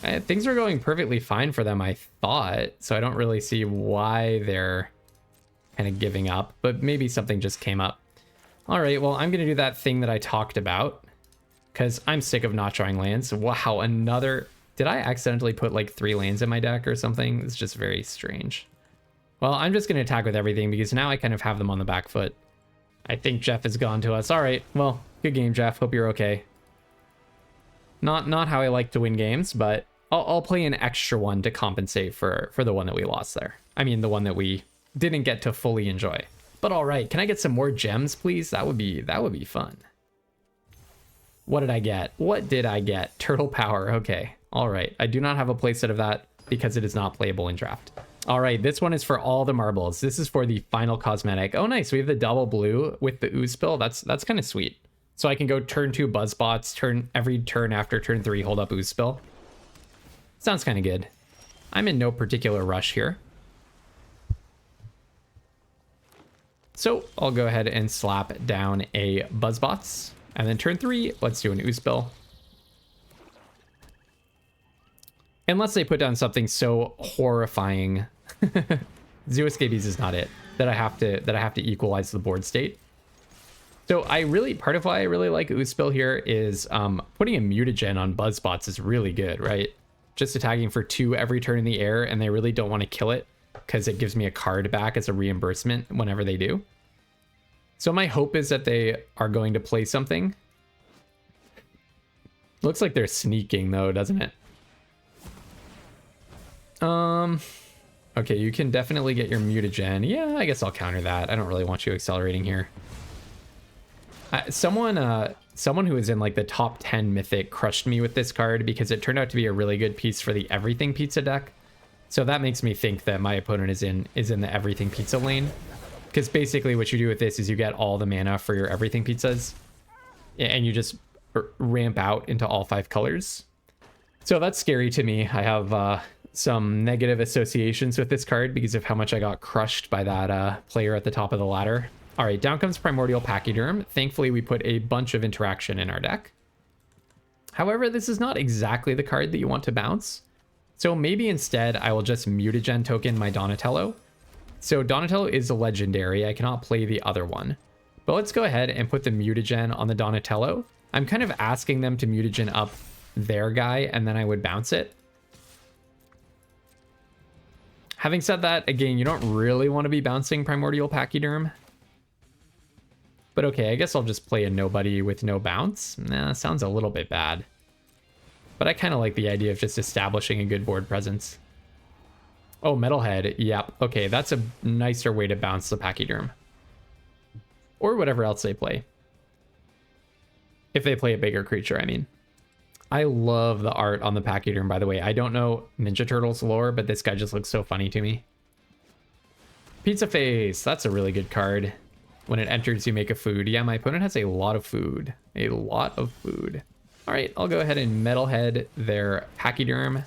Things are going perfectly fine for them, I thought. So I don't really see why they're kind of giving up, but maybe something just came up. All right, well, I'm going to do that thing that I talked about because I'm sick of not drawing lands. Wow, another... Did I accidentally put like 3 lands in my deck or something? It's just very strange. Well, I'm just going to attack with everything because now I kind of have them on the back foot. I think Jeff has gone to us. All right, well, good game, Jeff. Hope you're okay. Not how I like to win games, but I'll play an extra one to compensate for the one that we lost there. I mean, the one that we didn't get to fully enjoy. But all right, can I get some more gems, please? That would be fun. What did I get? What did I get? Turtle Power. Okay. All right. I do not have a playset of that because it is not playable in draft. All right. This one is for all the marbles. This is for the final cosmetic. Oh, nice. We have the double blue with the ooze spill. That's kind of sweet. So I can go turn 2 Buzzbots, every turn after turn 3, hold up ooze spill. Sounds kind of good. I'm in no particular rush here. So I'll go ahead and slap down a Buzzbots. And then turn 3, let's do an ooze spill. Unless they put down something so horrifying. Zoo Escapees is not it. That I have to equalize the board state. So part of why I really like ooze spill here is putting a mutagen on Buzzbots is really good, right? Just attacking for 2 every turn in the air, and they really don't want to kill it because it gives me a card back as a reimbursement whenever they do. So my hope is that they are going to play something. Looks like they're sneaking though, doesn't it? Okay, you can definitely get your mutagen. Yeah, I guess I'll counter that. I don't really want you accelerating here. Someone who is in like the top 10 mythic crushed me with this card because it turned out to be a really good piece for the Everything Pizza deck. So that makes me think that my opponent is in the Everything Pizza lane. Because basically what you do with this is you get all the mana for your Everything Pizzas. And you just ramp out into all 5 colors. So that's scary to me. I have some negative associations with this card because of how much I got crushed by that player at the top of the ladder. All right, down comes Primordial Pachyderm. Thankfully, we put a bunch of interaction in our deck. However, this is not exactly the card that you want to bounce. So maybe instead I will just mutagen token my Donatello. So Donatello is a legendary. I cannot play the other one. But let's go ahead and put the mutagen on the Donatello. I'm kind of asking them to mutagen up their guy, and then I would bounce it. Having said that, again, you don't really want to be bouncing Primordial Pachyderm. But okay, I guess I'll just play a nobody with no bounce. Nah, sounds a little bit bad. But I kind of like the idea of just establishing a good board presence. Oh, Metalhead. Yep. Okay, that's a nicer way to bounce the Pachyderm. Or whatever else they play. If they play a bigger creature, I mean. I love the art on the Pachyderm, by the way. I don't know Ninja Turtles lore, but this guy just looks so funny to me. Pizza Face. That's a really good card. When it enters, you make a food. Yeah, my opponent has a lot of food. A lot of food. All right, I'll go ahead and Metalhead their Pachyderm.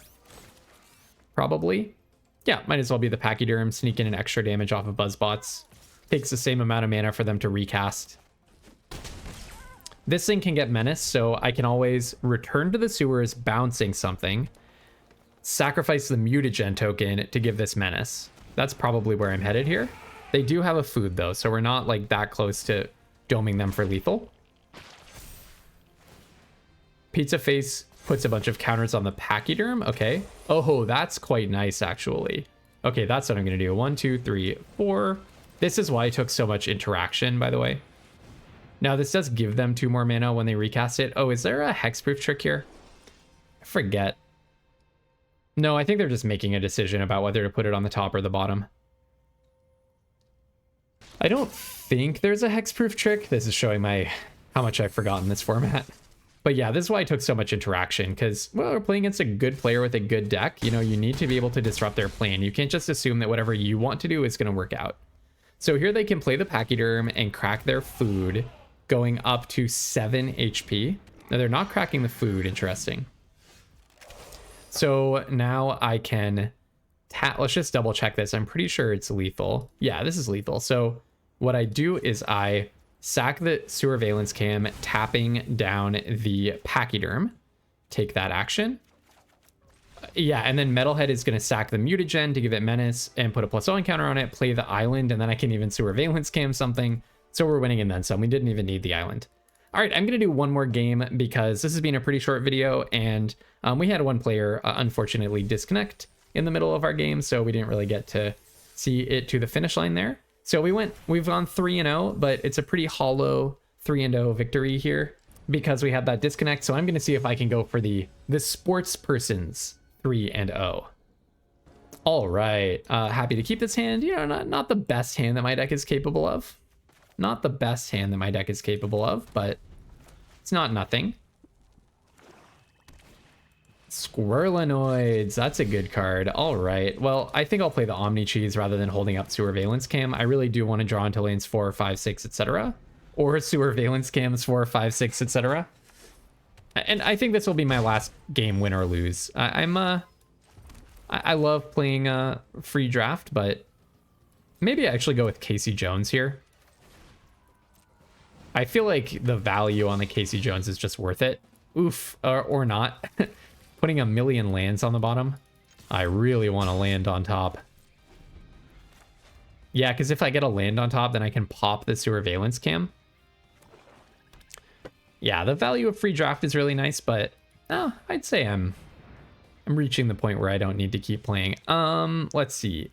Probably. Yeah, might as well be the Pachyderm. Sneak in an extra damage off of Buzzbots. Takes the same amount of mana for them to recast. This thing can get Menace, so I can always return to the sewers bouncing something, sacrifice the mutagen token to give this Menace. That's probably where I'm headed here. They do have a food though, so we're not like that close to doming them for lethal. Pizza Face puts a bunch of counters on the Pachyderm. Okay. Oh, that's quite nice actually. Okay, that's what I'm gonna do. 1, 2, 3, 4. This is why I took so much interaction, by the way. Now, this does give them 2 more mana when they recast it. Oh, is there a hexproof trick here? I forget. No, I think they're just making a decision about whether to put it on the top or the bottom. I don't think there's a hexproof trick. This is showing how much I've forgotten this format. But yeah, this is why I took so much interaction, because, well, we're playing against a good player with a good deck. You know, you need to be able to disrupt their plan. You can't just assume that whatever you want to do is going to work out. So here they can play the Pachyderm and crack their food, going up to 7 HP. Now they're not cracking the food, interesting. So now I can let's just double check this. I'm pretty sure it's lethal. Yeah, this is lethal. So what I do is I sack the Sewer Valence Cam, tapping down the Pachyderm, take that action. Yeah, and then Metalhead is going to sack the mutagen to give it Menace and put a +1 counter on it, play the island, and then I can even Sewer Valence Cam something. So we're winning and then some. We didn't even need the island. All right, I'm going to do one more game because this has been a pretty short video, and we had one player unfortunately disconnect in the middle of our game, so we didn't really get to see it to the finish line there. So we've gone 3-0, but it's a pretty hollow 3-0 victory here because we had that disconnect. So I'm going to see if I can go for the sports person's 3-0. All right, happy to keep this hand. You know, not the best hand that my deck is capable of. Not the best hand that my deck is capable of, but it's not nothing. Squirrelinoids, that's a good card. All right, well, I think I'll play the Omni Cheese rather than holding up Sewer Valence Cam. I really do want to draw into lanes 4, 5, 6, etc. Or Sewer Valence Cams 4, 5, 6, etc. And I think this will be my last game, win or lose. I love playing free draft, but maybe I actually go with Casey Jones here. I feel like the value on the Casey Jones is just worth it. Oof, or not. Putting a million lands on the bottom. I really want to land on top. Yeah, because if I get a land on top, then I can pop the Sewer Valence Cam. Yeah, the value of free draft is really nice, but I'd say I'm reaching the point where I don't need to keep playing. Let's see.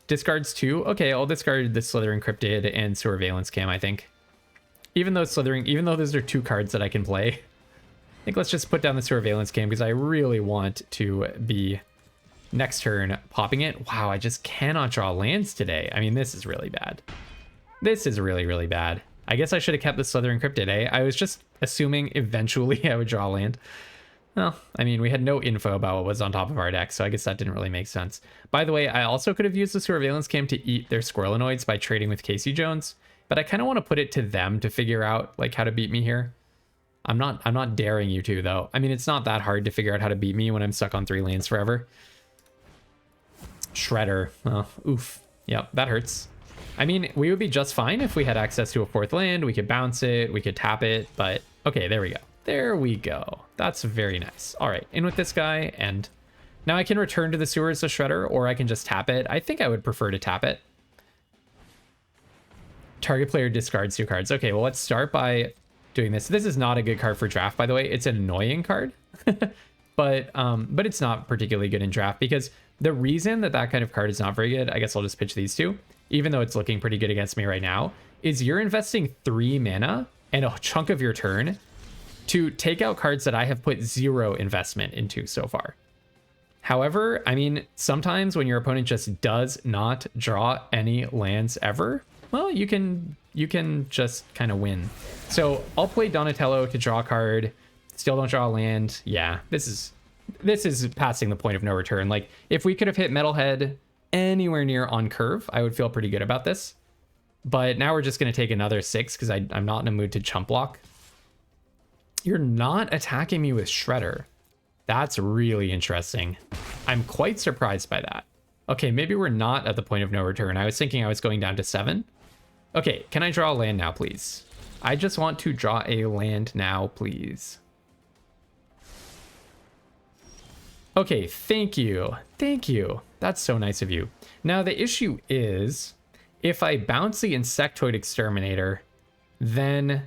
Discards 2. Okay, I'll discard the Slithering Cryptid and Sewer Valence Cam, I think. Even though those are 2 cards that I can play, I think let's just put down the Sewer Valence Cam because I really want to be next turn popping it. Wow, I just cannot draw lands today. I mean, this is really bad. This is really, really bad. I guess I should have kept the Slithering Cryptid, eh? I was just assuming eventually I would draw land. Well, I mean, we had no info about what was on top of our deck, so I guess that didn't really make sense. By the way, I also could have used the Sewer Valence Cam to eat their Squirrelinoids by trading with Casey Jones, but I kind of want to put it to them to figure out like how to beat me here. I'm not daring you to, though. I mean, it's not that hard to figure out how to beat me when I'm stuck on 3 lanes forever. Shredder. Oh, oof. Yep, that hurts. I mean, we would be just fine if we had access to a 4th land. We could bounce it, we could tap it, but okay, there we go. There we go. That's very nice. All right, in with this guy, and now I can return to the sewers to Shredder, or I can just tap it. I think I would prefer to tap it. Target player discards 2 cards. Okay, well, let's start by doing this. This is not a good card for draft, by the way. It's an annoying card, but it's not particularly good in draft, because the reason that that kind of card is not very good, I guess I'll just pitch these two, even though it's looking pretty good against me right now, is you're investing 3 mana and a chunk of your turn to take out cards that I have put 0 investment into so far. However, I mean, sometimes when your opponent just does not draw any lands ever, well, you can just kind of win. So I'll play Donatello to draw a card, still don't draw a land. Yeah, this is passing the point of no return. Like, if we could have hit Metalhead anywhere near on curve, I would feel pretty good about this. But now we're just going to take another 6 because I'm not in a mood to chump block. You're not attacking me with Shredder. That's really interesting. I'm quite surprised by that. Okay, maybe we're not at the point of no return. I was thinking I was going down to 7. Okay, can I draw a land now, please? I just want to draw a land now, please. Okay, thank you. Thank you. That's so nice of you. Now, the issue is, if I bounce the Insectoid Exterminator, then...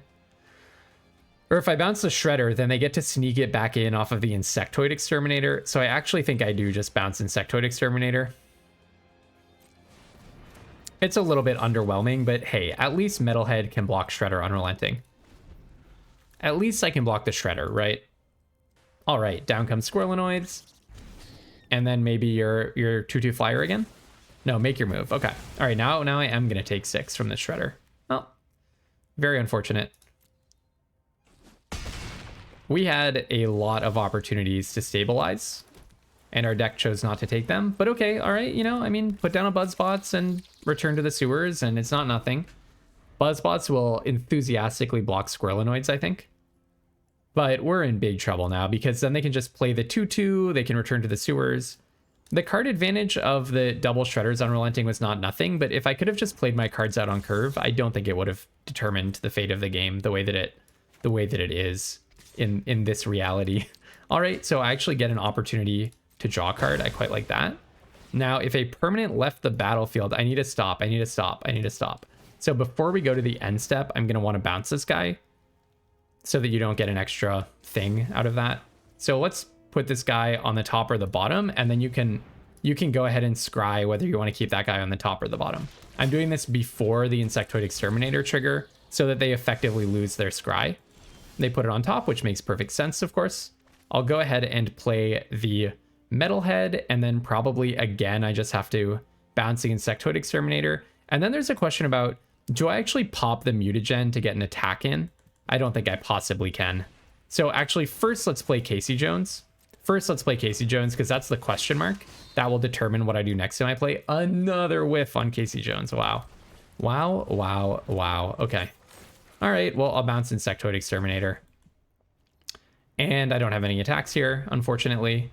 Or if I bounce the Shredder, then they get to sneak it back in off of the Insectoid Exterminator. So I actually think I do just bounce Insectoid Exterminator. It's a little bit underwhelming, but hey, at least Metalhead can block Shredder Unrelenting. At least I can block the Shredder, right? All right, down comes Squirrelinoids. And then maybe your 2/2 flyer again? No, make your move. Okay. All right, now I am going to take 6 from the Shredder. Well, very unfortunate. We had a lot of opportunities to stabilize, and our deck chose not to take them. But okay, all right, you know, I mean, put down a Buzzbots and return to the sewers, and it's not nothing. Buzzbots will enthusiastically block Squirrelinoids, I think. But we're in big trouble now, because then they can just play the 2/2, they can return to the sewers. The card advantage of the double Shredders Unrelenting was not nothing, but if I could have just played my cards out on curve, I don't think it would have determined the fate of the game the way that it is in this reality. All right, so I actually get an opportunity to draw a card. I quite like that. Now, if a permanent left the battlefield, I need to stop. So before we go to the end step, I'm going to want to bounce this guy so that you don't get an extra thing out of that. So let's put this guy on the top or the bottom, and then you can go ahead and scry whether you want to keep that guy on the top or the bottom. I'm doing this before the Insectoid Exterminator trigger so that they effectively lose their scry. They put it on top, which makes perfect sense, of course. I'll go ahead and play the Metalhead, and then probably again I just have to bounce the Insectoid Exterminator. And then there's a question about, do I actually pop the Mutagen to get an attack in? I don't think I possibly can. So actually, first let's play Casey Jones. Because that's the question mark. That will determine what I do next time I play. Another whiff on Casey Jones. Wow. Okay. All right, well, I'll bounce Insectoid Exterminator. And I don't have any attacks here, unfortunately.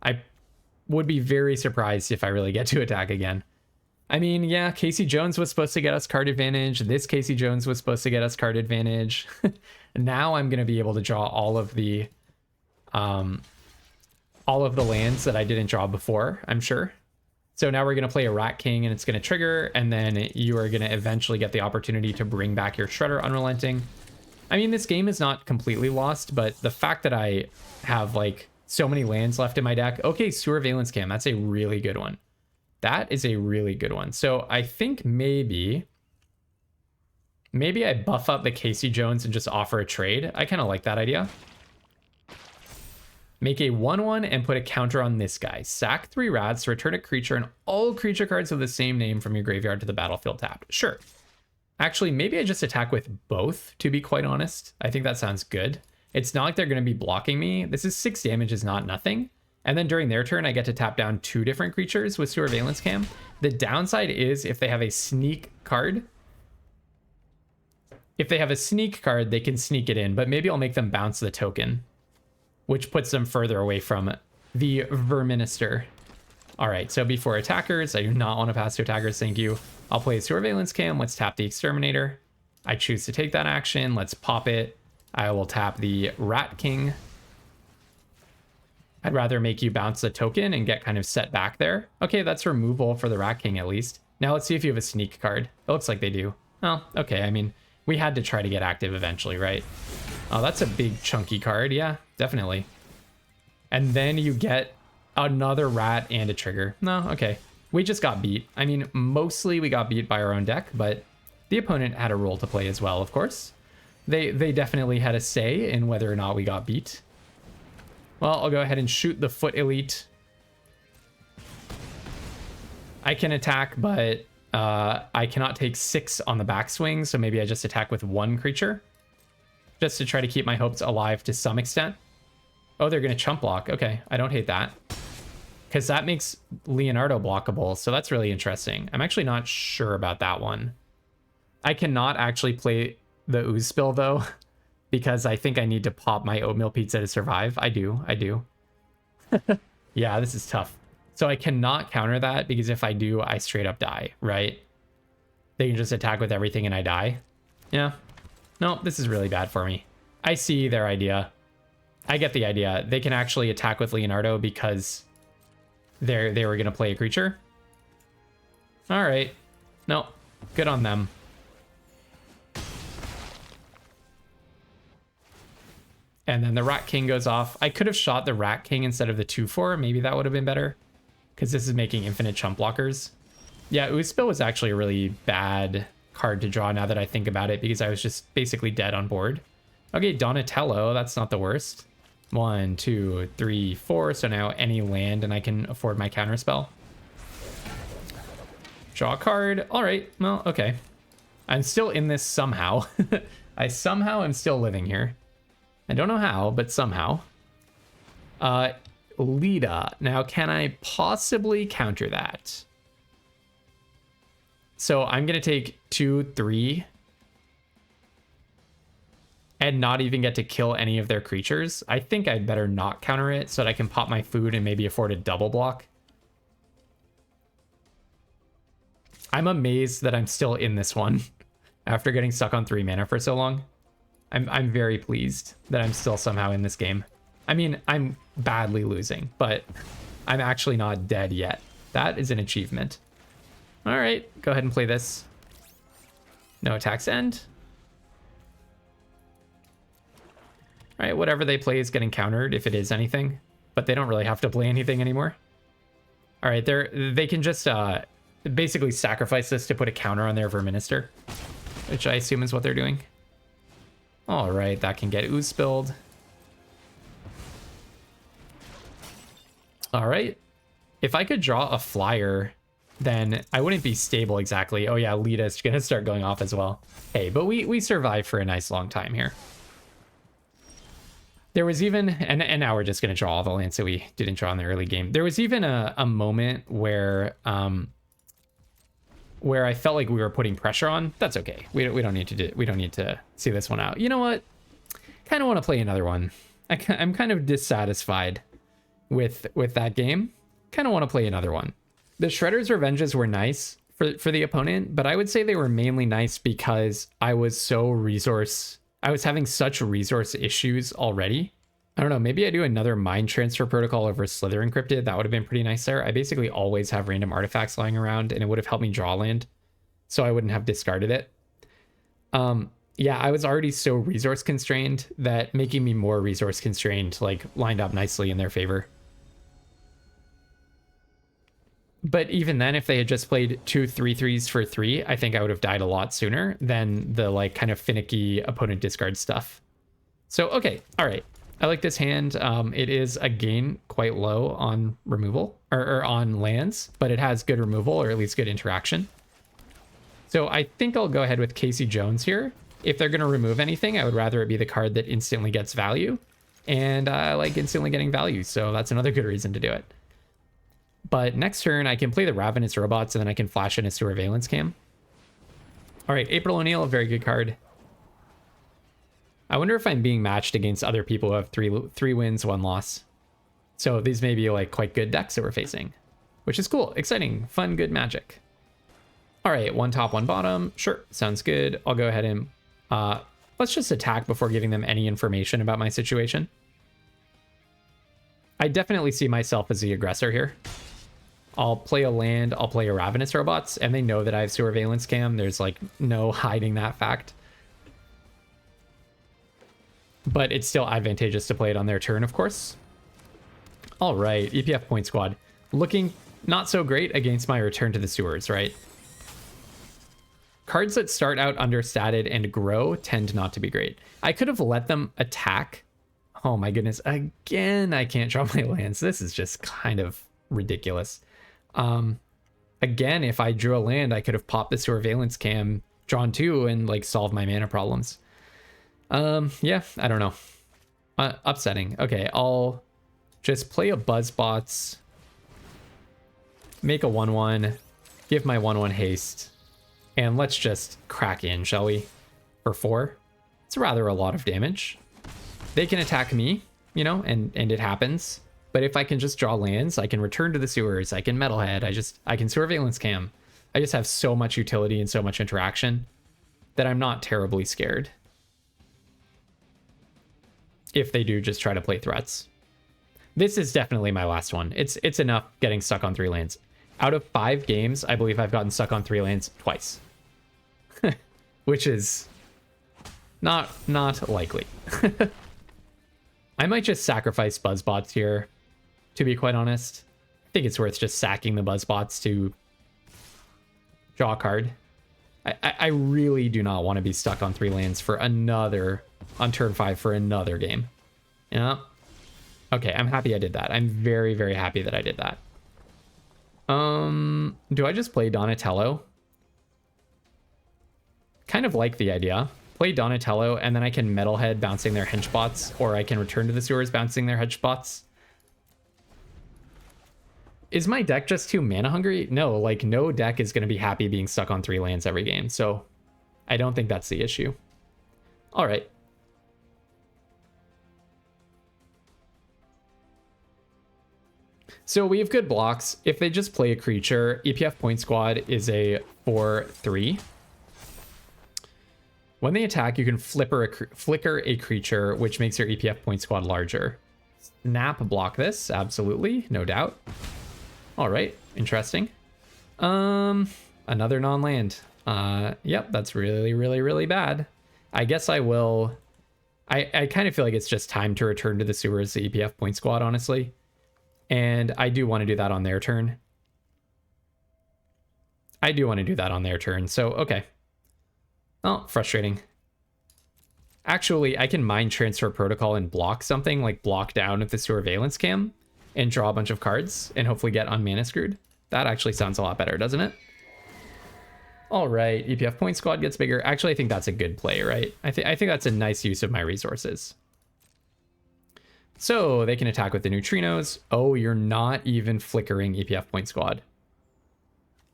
I would be very surprised if I really get to attack again. I mean, yeah, Casey Jones was supposed to get us card advantage. This Casey Jones was supposed to get us card advantage. Now I'm going to be able to draw all of the lands that I didn't draw before, I'm sure. So now we're going to play a Rat King, and it's going to trigger, and then you are going to eventually get the opportunity to bring back your Shredder Unrelenting. I mean, this game is not completely lost, but the fact that I have, like, so many lands left in my deck. Okay, Sewer Valence Cam, that's a really good one. That is a really good one. So I think maybe I buff up the Casey Jones and just offer a trade. I kind of like that idea. Make a 1/1 and put a counter on this guy. Sack 3 rats, return a creature, and all creature cards of the same name from your graveyard to the battlefield tapped. Sure. Actually, maybe I just attack with both, to be quite honest. I think that sounds good. It's not like they're going to be blocking me. This is 6 damage is not nothing. And then during their turn, I get to tap down 2 different creatures with Sewer Valence Cam. The downside is if they have a sneak card. If they have a sneak card, they can sneak it in, but maybe I'll make them bounce the token, which puts them further away from the Verminister. All right, so before attackers, I do not want to pass to attackers, thank you. I'll play Sewer Valence Cam, let's tap the Exterminator. I choose to take that action, let's pop it. I will tap the Rat King. I'd rather make you bounce the token and get kind of set back there. Okay, that's removal for the Rat King at least. Now let's see if you have a sneak card. It looks like they do. Oh, okay, I mean, we had to try to get active eventually, right? Oh, that's a big chunky card. Yeah, definitely. And then you get another rat and a trigger. No, okay. We just got beat. I mean, mostly we got beat by our own deck, but the opponent had a role to play as well, of course. They definitely had a say in whether or not we got beat. Well, I'll go ahead and shoot the Foot Elite. I can attack, but I cannot take 6 on the backswing, so maybe I just attack with 1 creature. Just to try to keep my hopes alive to some extent. Oh, they're going to chump block. Okay, I don't hate that. Because that makes Leonardo blockable, so that's really interesting. I'm actually not sure about that one. I cannot actually play the Ooze Spill, though, because I think I need to pop my Oatmeal Pizza to survive. I do. Yeah, this is tough. So I cannot counter that, because if I do, I straight up die, right? They can just attack with everything and I die. Yeah. No, this is really bad for me. I see their idea. I get the idea. They can actually attack with Leonardo because they were going to play a creature. All right. No, good on them. And then the Rat King goes off. I could have shot the Rat King instead of the 2/4. Maybe that would have been better, because this is making infinite chump blockers. Yeah, Oozespill was actually a really bad card to draw now that I think about it, because I was just basically dead on board. Okay, Donatello, that's not the worst. 1, 2, 3, 4. So now any land and I can afford my counterspell. Draw a card. All right, well, okay. I'm still in this somehow. I somehow am still living here. I don't know how, but somehow. Lita. Now, can I possibly counter that? So I'm going to take 2, 3. And not even get to kill any of their creatures. I think I'd better not counter it so that I can pop my food and maybe afford a double block. I'm amazed that I'm still in this one after getting stuck on 3 mana for so long. I'm very pleased that I'm still somehow in this game. I mean, I'm badly losing, but I'm actually not dead yet. That is an achievement. All right, go ahead and play this. No attacks end. All right, whatever they play is getting countered if it is anything, but they don't really have to play anything anymore. All right, they can just basically sacrifice this to put a counter on their Verminister, which I assume is what they're doing. All right, that can get Ooze spilled. All right, if I could draw a flyer, then I wouldn't be stable exactly. Oh yeah, Lita's gonna start going off as well. Hey, but we survived for a nice long time here. There was even, and now we're just going to draw all the lands that we didn't draw in the early game. There was even a moment where I felt like we were putting pressure on. That's okay. We don't need to see this one out. You know what? Kind of want to play another one. I'm kind of dissatisfied with that game. Kind of want to play another one. The Shredder's Revenges were nice for the opponent, but I would say they were mainly nice because I was having such resource issues already. I don't know, maybe I do another Mind Transfer Protocol over Slither Encrypted. That would have been pretty nice there. I basically always have random artifacts lying around, and it would have helped me draw land, so I wouldn't have discarded it. Yeah, I was already so resource constrained that making me more resource constrained like lined up nicely in their favor. But even then, if they had just played 2 3/3s for 3, I think I would have died a lot sooner than the like kind of finicky opponent discard stuff. So, okay. All right. I like this hand. It is again quite low on removal or on lands, but it has good removal or at least good interaction. So I think I'll go ahead with Casey Jones here. If they're going to remove anything, I would rather it be the card that instantly gets value. And I like instantly getting value. So that's another good reason to do it. But next turn, I can play the Ravenous Robots, and then I can flash in a Surveillance Cam. All right, April O'Neil, a very good card. I wonder if I'm being matched against other people who have three wins, 1 loss. So these may be like quite good decks that we're facing, which is cool, exciting, fun, good Magic. All right, 1 top, 1 bottom. Sure, sounds good. I'll go ahead and let's just attack before giving them any information about my situation. I definitely see myself as the aggressor here. I'll play a land, I'll play a Ravenous Robots, and they know that I have Surveillance Cam. There's like no hiding that fact. but it's still advantageous to play it on their turn, of course. All right, EPF point squad. Looking not so great against my return to the sewers, right? Cards that start out understated and grow tend not to be great. I could have let them attack. Oh my goodness, again, I can't draw my lands. This is just kind of ridiculous. Again, if I drew a land, I could have popped the Surveillance Cam, drawn 2, and like solve my mana problems. Yeah, I don't know. Upsetting. Okay, I'll just play a Buzzbots, make a 1/1, give my 1/1 haste, and let's just crack in, shall we? For 4. It's rather a lot of damage. They can attack me, you know, and it happens. But if I can just draw lands, I can return to the sewers, I can Metalhead, I can Surveillance Cam. I just have so much utility and so much interaction that I'm not terribly scared if they do just try to play threats. This is definitely my last one. It's enough getting stuck on 3 lands. Out of 5 games, I believe I've gotten stuck on 3 lands twice. Which is not likely. I might just sacrifice Buzzbots here, to be quite honest. I think it's worth just sacking the Buzzbots to draw a card. I really do not want to be stuck on 3 lands for another, on turn 5 for another game. You know? Okay, I'm happy I did that. I'm very, very happy that I did that. Do I just play Donatello? Kind of like the idea. Play Donatello, and then I can Metalhead bouncing their henchbots, or I can return to the sewers bouncing their henchbots. Is my deck just too mana hungry? No, like no deck is going to be happy being stuck on 3 lands every game, so I don't think that's the issue. All right. So we have good blocks. If they just play a creature, EPF Point Squad is a 4/3. When they attack, you can flicker a creature, which makes your EPF Point Squad larger. Snap block this, absolutely, no doubt. All right, interesting. Another non-land. Yep, that's really, really, really bad. I guess I will. I kind of feel like it's just time to return to the sewers, the EPF Point Squad, honestly. And I do want to do that on their turn. So, okay. Oh, frustrating. Actually, I can Mind Transfer Protocol and block something, like block down with the Surveillance Cam and draw a bunch of cards and hopefully get unmana screwed. That actually sounds a lot better, doesn't it? All right, EPF Point Squad gets bigger. Actually, I think that's a good play, right? I think that's a nice use of my resources. So they can attack with the neutrinos. Oh, you're not even flickering EPF Point Squad.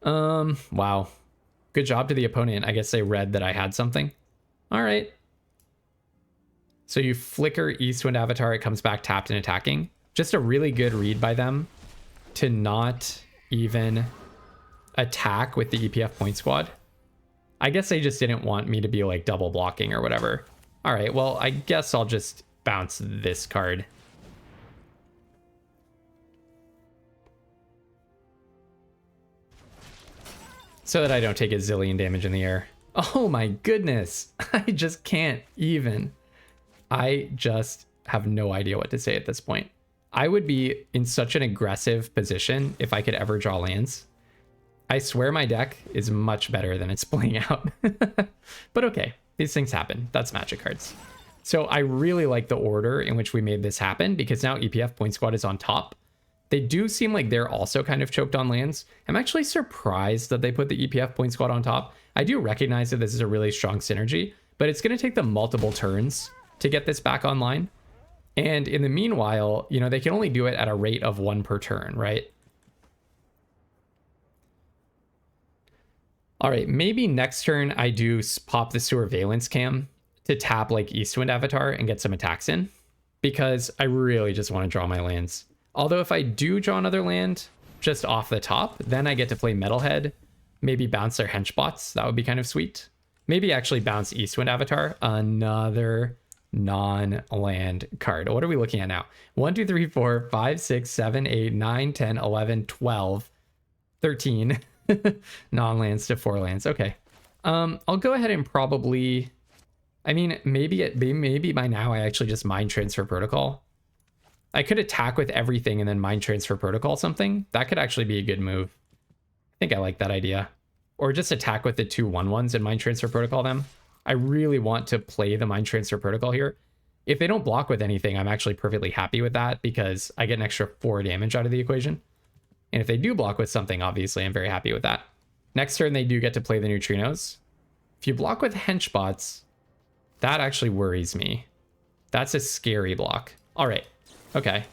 Wow. Good job to the opponent. I guess they read that I had something. All right. So you flicker Eastwind Avatar, it comes back tapped and attacking. Just a really good read by them to not even attack with the EPF Point Squad. I guess they just didn't want me to be like double blocking or whatever. All right, well, I guess I'll just bounce this card. So that I don't take a zillion damage in the air. Oh my goodness. I just can't even. I just have no idea what to say at this point. I would be in such an aggressive position if I could ever draw lands. I swear my deck is much better than it's playing out. But okay, these things happen. That's Magic cards. So I really like the order in which we made this happen because now EPF Point Squad is on top. They do seem like they're also kind of choked on lands. I'm actually surprised that they put the EPF Point Squad on top. I do recognize that this is a really strong synergy, but it's going to take them multiple turns to get this back online. And in the meanwhile, you know, they can only do it at a rate of 1 per turn, right? All right, maybe next turn I do pop the Surveillance Cam to tap like Eastwind Avatar and get some attacks in because I really just want to draw my lands. Although if I do draw another land just off the top, then I get to play Metalhead, maybe bounce their henchbots. That would be kind of sweet. Maybe actually bounce Eastwind Avatar, another non-land card. What are we looking at now? 1, 2, 3, 4, 5, 6, 7, 8, 9, 10, 11, 12, 13 non-lands to 4 lands. Okay. I'll go ahead and probably I mean, maybe by now I actually just mind transfer protocol. I could attack with everything and then mind transfer protocol something. That could actually be a good move. I think I like that idea. Or just attack with the 2/1/1s and mind transfer protocol them. I really want to play the mind transfer protocol here. If they don't block with anything, I'm actually perfectly happy with that because I get an extra 4 damage out of the equation. And if they do block with something, obviously I'm very happy with that. Next turn, they do get to play the neutrinos. If you block with henchbots, that actually worries me. That's a scary block. All right. Okay.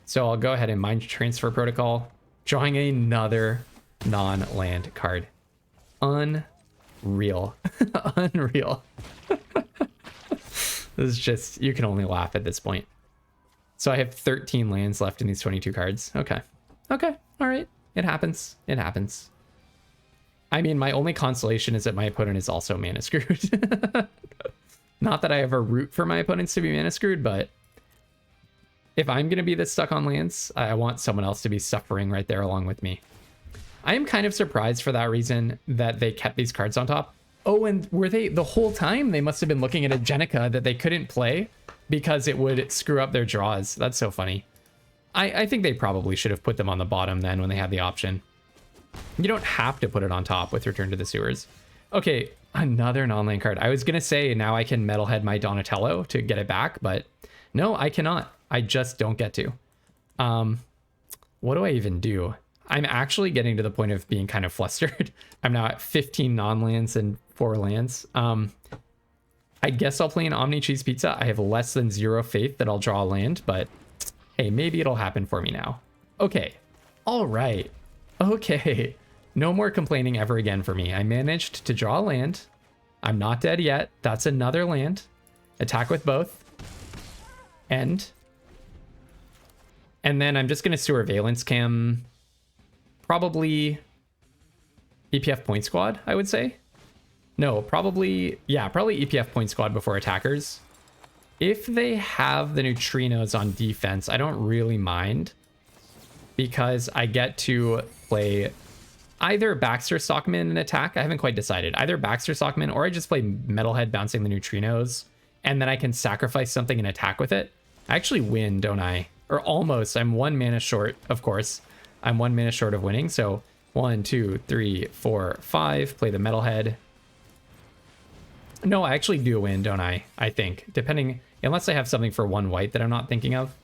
So I'll go ahead and mind transfer protocol, drawing another non-land card. Unreal. Unreal. This is just, you can only laugh at this point. So I have 13 lands left in these 22 cards. Okay. Okay. All right. It happens. It happens. I mean, my only consolation is that my opponent is also mana screwed. Not that I ever root for my opponents to be mana screwed, but if I'm going to be this stuck on lands, I want someone else to be suffering right there along with me. I am kind of surprised for that reason that they kept these cards on top. Oh, and were they the whole time? They must have been looking at a Jenica that they couldn't play because it would screw up their draws. That's so funny. I think they probably should have put them on the bottom then when they had the option. You don't have to put it on top with Return to the Sewers. Okay, another non-land card. I was going to say now I can Metalhead my Donatello to get it back, but no, I cannot. I just don't get to. What do I even do? I'm actually getting to the point of being kind of flustered. I'm now at 15 non-lands and 4 lands. I guess I'll play an Omni Cheese Pizza. I have less than 0 faith that I'll draw a land, but hey, maybe it'll happen for me now. Okay. All right. Okay. No more complaining ever again for me. I managed to draw a land. I'm not dead yet. That's another land. Attack with both. End. And then I'm just going to Surveillance Cam. Probably EPF Point Squad, I would say. No, probably, yeah, probably EPF Point Squad before attackers. If they have the neutrinos on defense, I don't really mind because I get to play either Baxter Stockman and attack. I haven't quite decided. Either Baxter Stockman or I just play Metalhead bouncing the neutrinos and then I can sacrifice something and attack with it. I actually win, don't I? Or almost. I'm 1 mana short, of course. I'm 1 mana short of winning. So 1, 2, 3, 4, 5. Play the Metalhead. No, I actually do win, don't I? I think. Depending, unless I have something for 1 white that I'm not thinking of.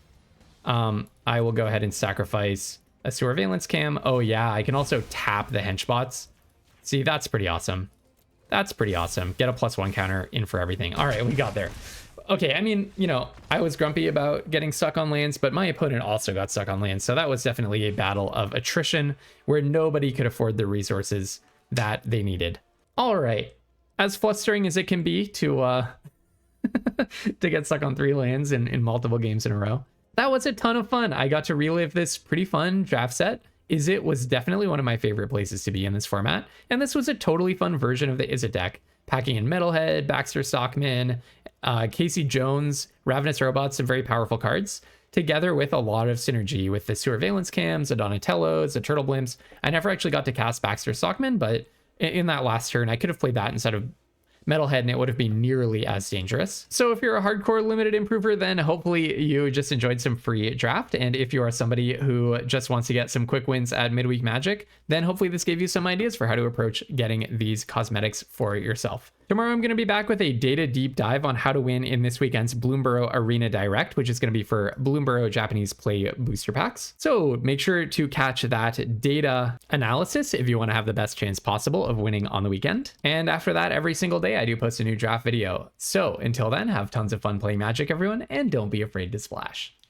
I will go ahead and sacrifice a Surveillance Cam. Oh yeah, I can also tap the henchbots. See, that's pretty awesome. That's pretty awesome. Get a +1 counter in for everything. All right, we got there. Okay, I mean, you know, I was grumpy about getting stuck on lands, but my opponent also got stuck on lands. So that was definitely a battle of attrition where nobody could afford the resources that they needed. All right. As flustering as it can be to to get stuck on 3 lands in multiple games in a row, that was a ton of fun. I got to relive this pretty fun draft set. Izzet was definitely one of my favorite places to be in this format, and this was a totally fun version of the Izzet deck, packing in Metalhead, Baxter Stockman, Casey Jones, Ravenous Robots, some very powerful cards, together with a lot of synergy with the Surveillance Cams, the Donatellos, the Turtle Blimps. I never actually got to cast Baxter Stockman, but in that last turn, I could have played that instead of Metalhead, and it would have been nearly as dangerous. So if you're a hardcore limited improver, then hopefully you just enjoyed some free draft. And if you are somebody who just wants to get some quick wins at Midweek Magic, then hopefully this gave you some ideas for how to approach getting these cosmetics for yourself. Tomorrow I'm going to be back with a data deep dive on how to win in this weekend's Bloomborough Arena Direct, which is going to be for Bloomborough Japanese Play booster packs. So make sure to catch that data analysis if you want to have the best chance possible of winning on the weekend. And after that, every single day I do post a new draft video. So until then, have tons of fun playing Magic, everyone, and don't be afraid to splash.